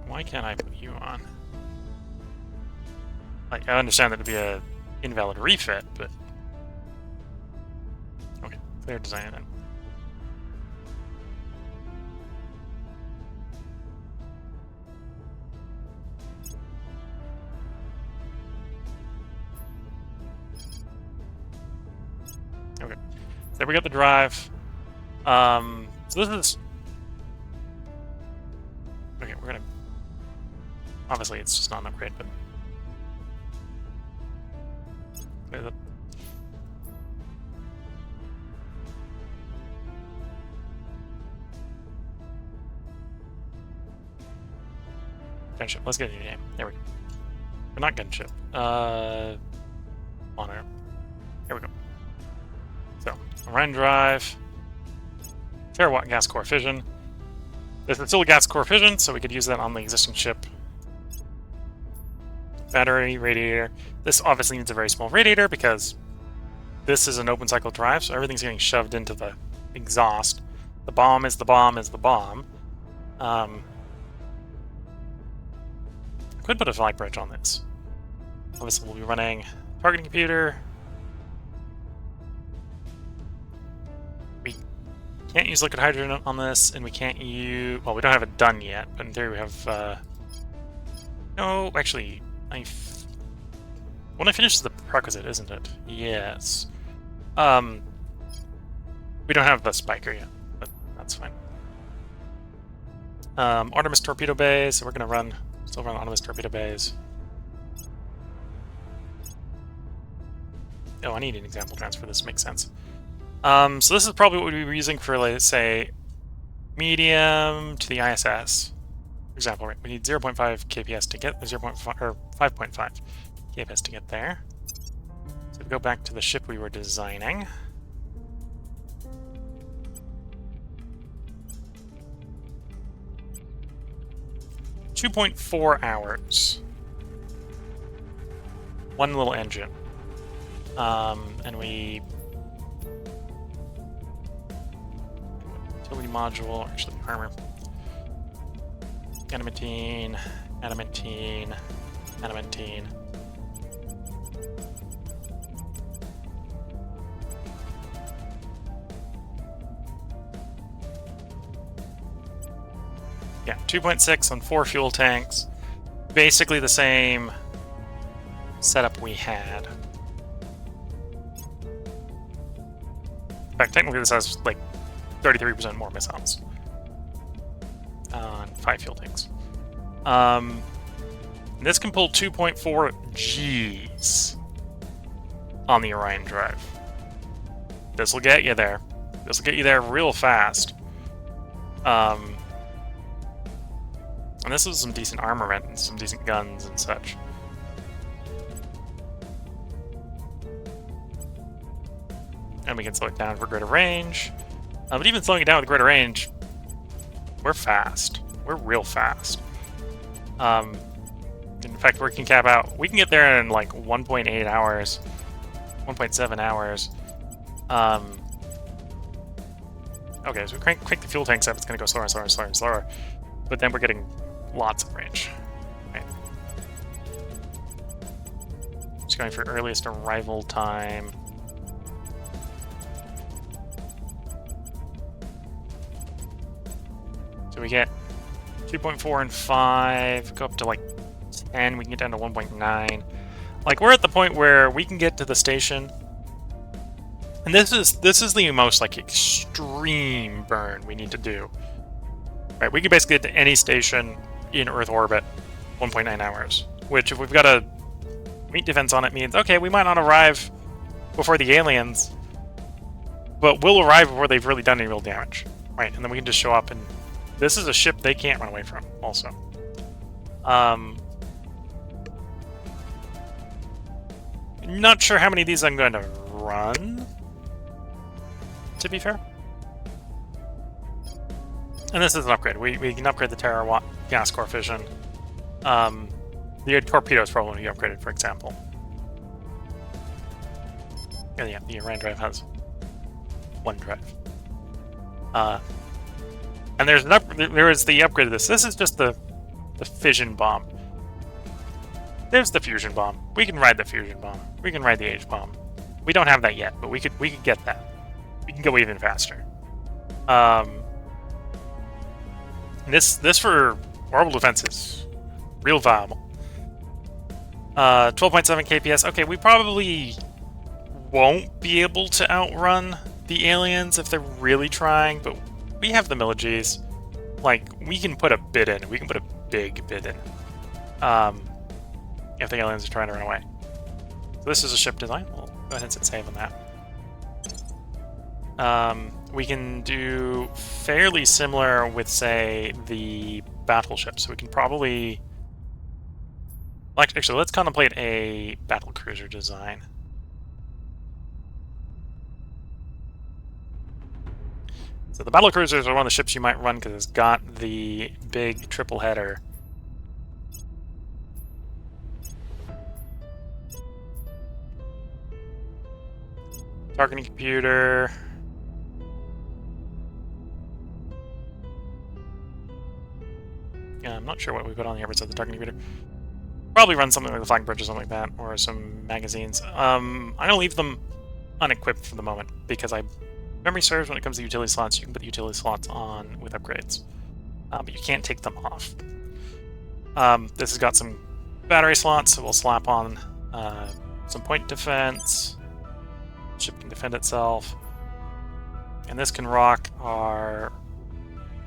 Why can't I put you on? Like, I understand that it'd be a invalid refit, but... Okay, clear design then. Okay, so we got the drive. So this is... Okay, we're gonna... Obviously, it's just not an upgrade, but... Clear the... Gunship. Let's get a new name. There we go. We're not gunship. Monitor. Here we go. So, Orion Drive. Terawatt gas core fission. There's still a gas core fission, so we could use that on the existing ship. Battery, radiator. This obviously needs a very small radiator because this is an open cycle drive, so everything's getting shoved into the exhaust. The bomb is the bomb is the bomb. I could put a flag bridge on this. Obviously, we'll be running targeting computer. We can't use liquid hydrogen on this, and we can't use... Well, we don't have it done yet, but in theory we have... No, actually... When I finish the prerequisite, isn't it? Yes. We don't have the spiker yet, but that's fine. Artemis torpedo bays, so we're gonna still run Artemis torpedo bays. Oh, I need an example transfer. This makes sense. So this is probably what we were using for, let's say, medium to the ISS. For example, right, we need 0.5 kps to get 0.5 or 5.5 kps to get there. So we go back to the ship we were designing. .4 hours. One little engine. And we... Utility module, actually armor. Adamantine, adamantine, adamantine. Yeah, 2.6 on 4 fuel tanks. Basically the same setup we had. In fact, technically this has like 33% more missiles on 5 fuel tanks. This can pull 2.4 Gs on the Orion Drive. This will get you there. This will get you there real fast. And this is some decent armament and some decent guns and such. And we can slow it down for greater range. But even slowing it down with greater range, we're fast. We're real fast. In fact, we can cap out. We can get there in like 1.8 hours, 1.7 hours. Okay, so we crank the fuel tanks up. It's going to go slower and slower and slower and slower. But then we're getting lots of range. Right. Just going for earliest arrival time. So we get 2.4 and 5, go up to like 10, we can get down to 1.9. Like, we're at the point where we can get to the station. And this is the most like extreme burn we need to do. Right, we can basically get to any station in Earth orbit 1.9 hours. Which, if we've got a meat defense on it, means, okay, we might not arrive before the aliens, but we'll arrive before they've really done any real damage. Right, and then we can just show up, and this is a ship they can't run away from, also. Not sure how many of these I'm going to run, to be fair. And this is an upgrade. We can upgrade the Terra Watt gas core fission. The torpedo is probably going to be upgraded, for example. Yeah, the Iran drive has one drive. And there is the upgrade of this. This is just the fission bomb. There's the fusion bomb. We can ride the fusion bomb. We can ride the H bomb. We don't have that yet, but we could get that. We can go even faster. This for orbital defense is real viable. 12.7 KPS. Okay, we probably won't be able to outrun the aliens if they're really trying, but we have the milliges. Like, we can put a bid in. We can put a big bid in. If the aliens are trying to run away. So this is a ship design. We'll go ahead and save on that. We can do fairly similar with, say, the battleship. So we can probably... Actually, let's contemplate a battle cruiser design. So the battle cruisers are one of the ships you might run because it's got the big triple header. Targeting computer. Yeah, I'm not sure what we put on here besides the targeting computer. Probably run something like the flag bridge or something like that, or some magazines. I'm gonna leave them unequipped for the moment because memory serves when it comes to utility slots. You can put the utility slots on with upgrades, but you can't take them off. This has got some battery slots, so we'll slap on some point defense. Ship can defend itself, and this can rock our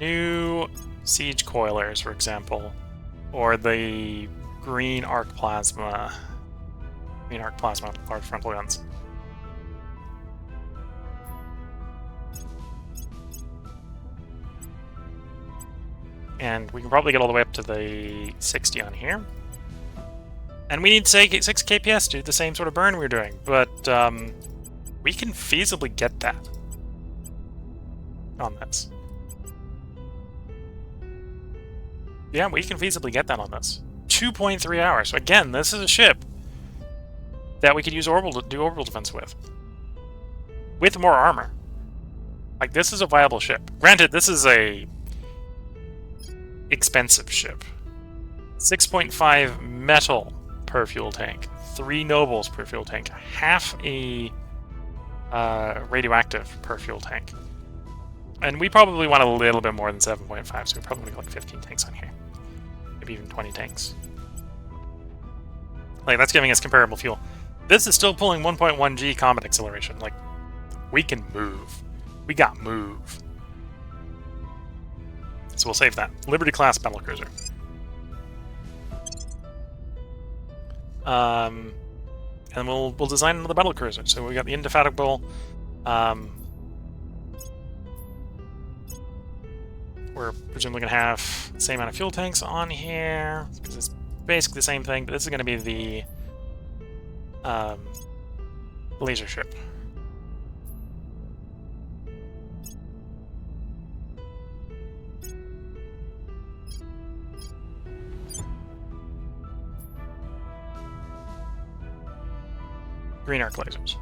new siege coilers, for example, or the green arc plasma large frontal guns. And we can probably get all the way up to the 60 on here. And we need, say, 6 KPS to do the same sort of burn we were doing, but we can feasibly get that on this. Yeah, we can feasibly get that on this. 2.3 hours. So again, this is a ship that we could use do orbital defense with more armor. Like, this is a viable ship. Granted, this is a expensive ship. 6.5 metal per fuel tank, 3 nobles per fuel tank, half a radioactive per fuel tank. And we probably want a little bit more than 7.5, so we probably got like 15 tanks on here. Maybe even 20 tanks. Like, that's giving us comparable fuel. This is still pulling 1.1 G combat acceleration. Like, we can move. We got move. So we'll save that. Liberty class battlecruiser. And we'll design another battlecruiser. So we got the Indefatigable. We're presumably going to have the same amount of fuel tanks on here, because it's basically the same thing, but this is going to be the laser ship. Green arc lasers.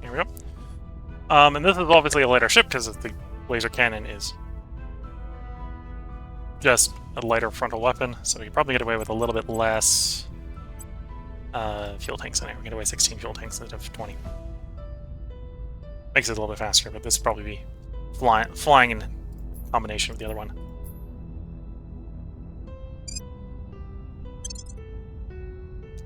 Here we go. And this is obviously a lighter ship because the laser cannon is just a lighter frontal weapon, so we can probably get away with a little bit less fuel tanks in it. We can get away 16 fuel tanks instead of 20. Makes it a little bit faster, but this would probably be flying in combination with the other one.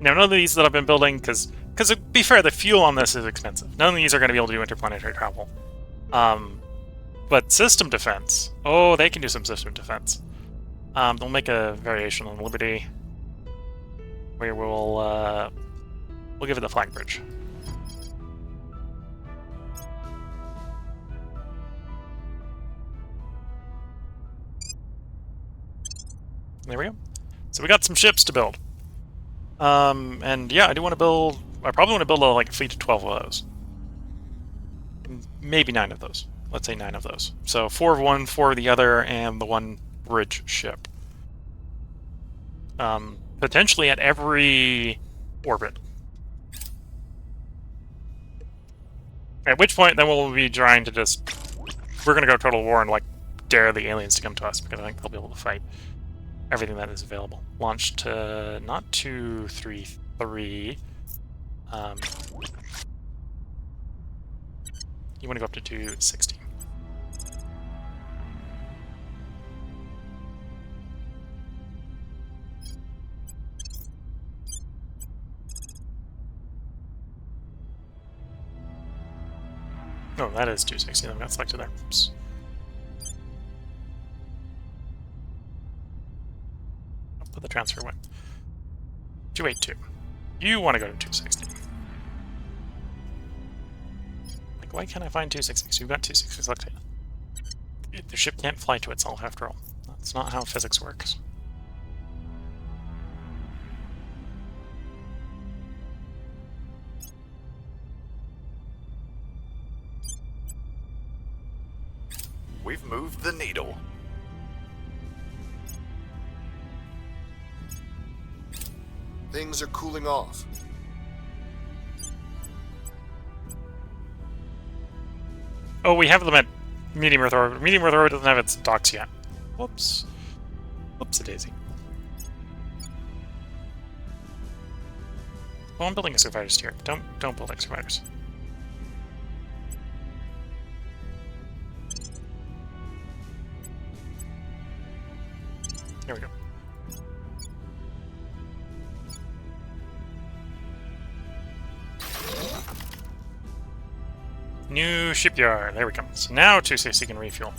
Now, none of these that I've been building, because to be fair, the fuel on this is expensive. None of these are going to be able to do interplanetary travel. But system defense. Oh, they can do some system defense. They'll make a variation on Liberty, where we'll give it the flag bridge. There we go. So we got some ships to build. And yeah, I do want to build... I probably want to build like a fleet of 12 of those. Maybe 9 of those. Let's say 9 of those. So 4 of one, 4 of the other, and the 1 bridge ship. Potentially at every orbit. At which point, then we'll be trying to just... We're going to go total war and like dare the aliens to come to us, because I think they'll be able to fight everything that is available. Launch to not 233. You want to go up to 260. Oh, that is 260. I've got selected there. Oops. I'll put the transfer away. 282. You want to go to 260. Like, why can't I find 260? So you've got 260 selected. The ship can't fly to itself after all. That's not how physics works. We've moved the needle. Things are cooling off. Oh, we have them at medium Earth orbit. Medium Earth orbit doesn't have its docks yet. Whoops. Whoops-a-daisy. Well, I'm building extra fighters here. Don't build extra fighters. There we go. New shipyard. There we go. So now 260 can refuel.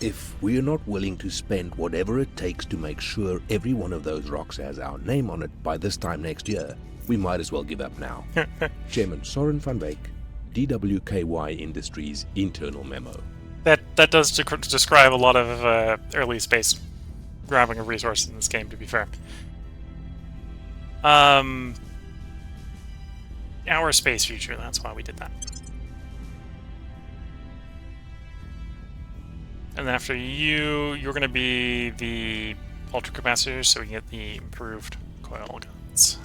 If we are not willing to spend whatever it takes to make sure every one of those rocks has our name on it by this time next year, we might as well give up now. Chairman Soren van Beek, DWKY Industries internal memo. That does describe a lot of early space grabbing of resources in this game, to be fair. Our space future, that's why we did that. And after you're going to be the ultra capacitor, so we can get the improved coil guns.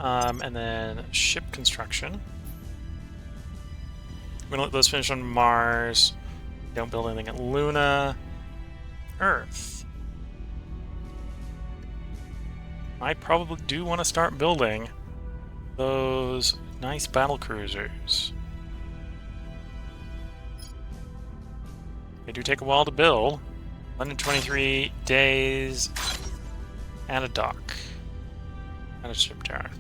And then ship construction. We're going to let those finish on Mars. Don't build anything at Luna. Earth. I probably do want to start building those nice battle cruisers. They do take a while to build. 123 days and a dock. And a ship tower.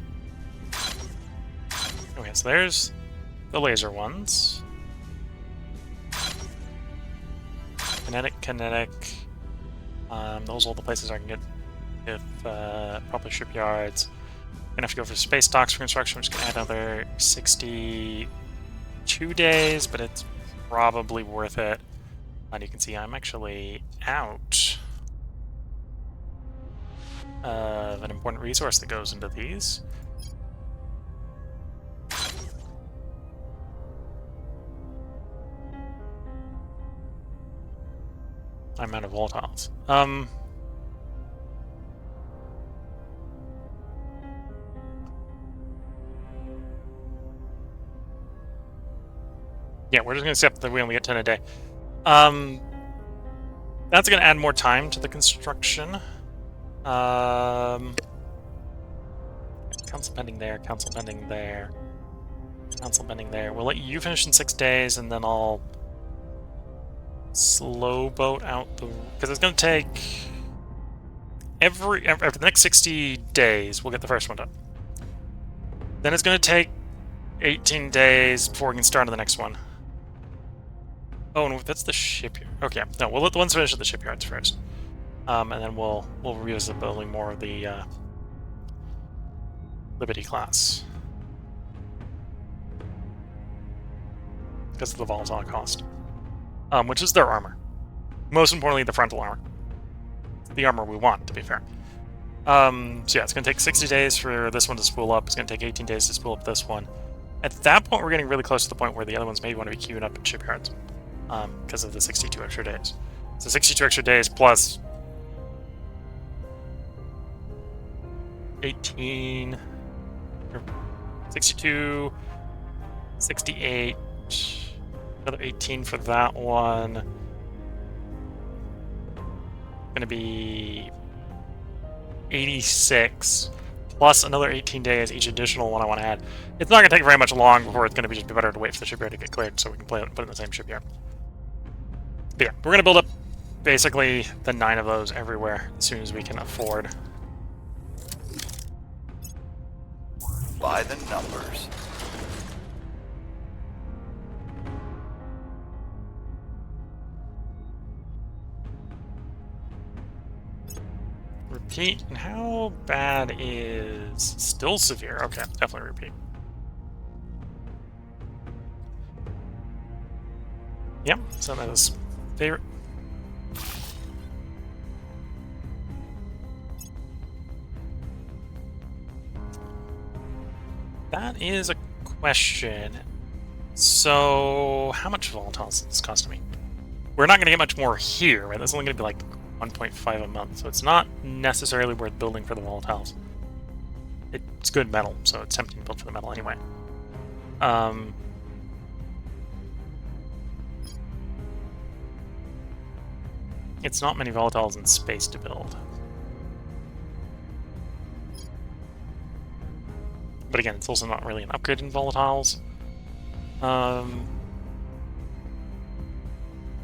Okay, so there's the laser ones. Kinetic. Those are all the places I can get with proper shipyards. I'm gonna have to go for space docks for construction, which is gonna add another 62 days, but it's probably worth it. And you can see I'm actually out of an important resource that goes into these. I'm out of volatiles. Yeah, we're just going to accept that we only get 10 a day. That's going to add more time to the construction. Council pending there, council pending there, council pending there. We'll let you finish in 6 days, and then I'll slow boat out the... Because it's going to take... After the next 60 days, we'll get the first one done. Then it's going to take 18 days before we can start on the next one. Oh, no, that's the shipyard. Okay, no, we'll let the ones finish at the shipyards first. And then we'll revisit building more of the Liberty class. Because of the volatile cost. Which is their armor. Most importantly, the frontal armor. The armor we want, to be fair. So yeah, it's going to take 60 days for this one to spool up. It's going to take 18 days to spool up this one. At that point, we're getting really close to the point where the other ones maybe want to be queuing up in shipyards. Because of the 62 extra days. So 62 extra days plus 18, 62, 68, another 18 for that one. Gonna be 86 plus another 18 days each additional one I want to add. It's not gonna take very much long before it's gonna be just better to wait for the shipyard to get cleared so we can put it in the same shipyard. But yeah, we're gonna build up basically the 9 of those everywhere as soon as we can afford. By the numbers. Repeat, and how bad is still severe? Okay, definitely repeat. Yep, so that is favorite. That is a question. So, how much volatile is this costing me? We're not going to get much more here, right? That's only going to be like 1.5 a month, so it's not necessarily worth building for the volatiles. It's good metal, so it's tempting to build for the metal anyway. It's not many volatiles in space to build. But again, it's also not really an upgrade in volatiles.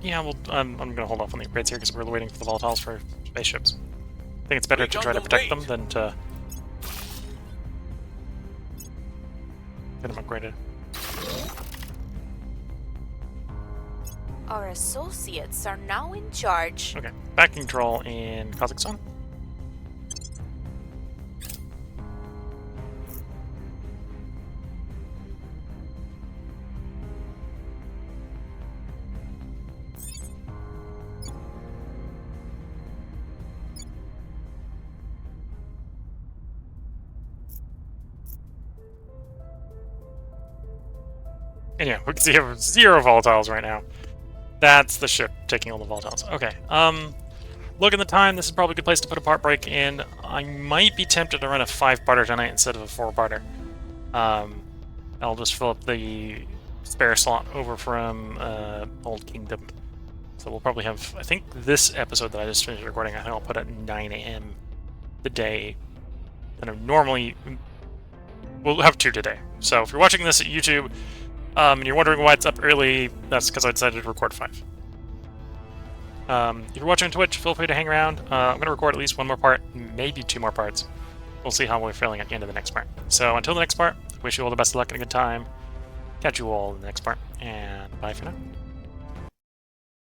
Yeah, well, I'm going to hold off on the upgrades here because we're waiting for the volatiles for spaceships. I think it's better to try to protect them than to get them upgraded. Our associates are now in charge. Okay, back control in Kazakhstan. And yeah, we can see we have 0 volatiles right now. That's the ship taking all the volatiles. Okay, look at the time. This is probably a good place to put a part break in. I might be tempted to run a 5-parter tonight instead of a 4-parter. I'll just fill up the spare slot over from Old Kingdom. So we'll probably have, I think this episode that I just finished recording, I think I'll put at 9 a.m. the day. And normally, we'll have 2 today. So if you're watching this at YouTube, and you're wondering why it's up early, that's because I decided to record 5. If you're watching on Twitch, feel free to hang around. I'm going to record at least 1 more part, maybe 2 more parts. We'll see how we're feeling at the end of the next part. So until the next part, wish you all the best of luck and a good time. Catch you all in the next part, and bye for now.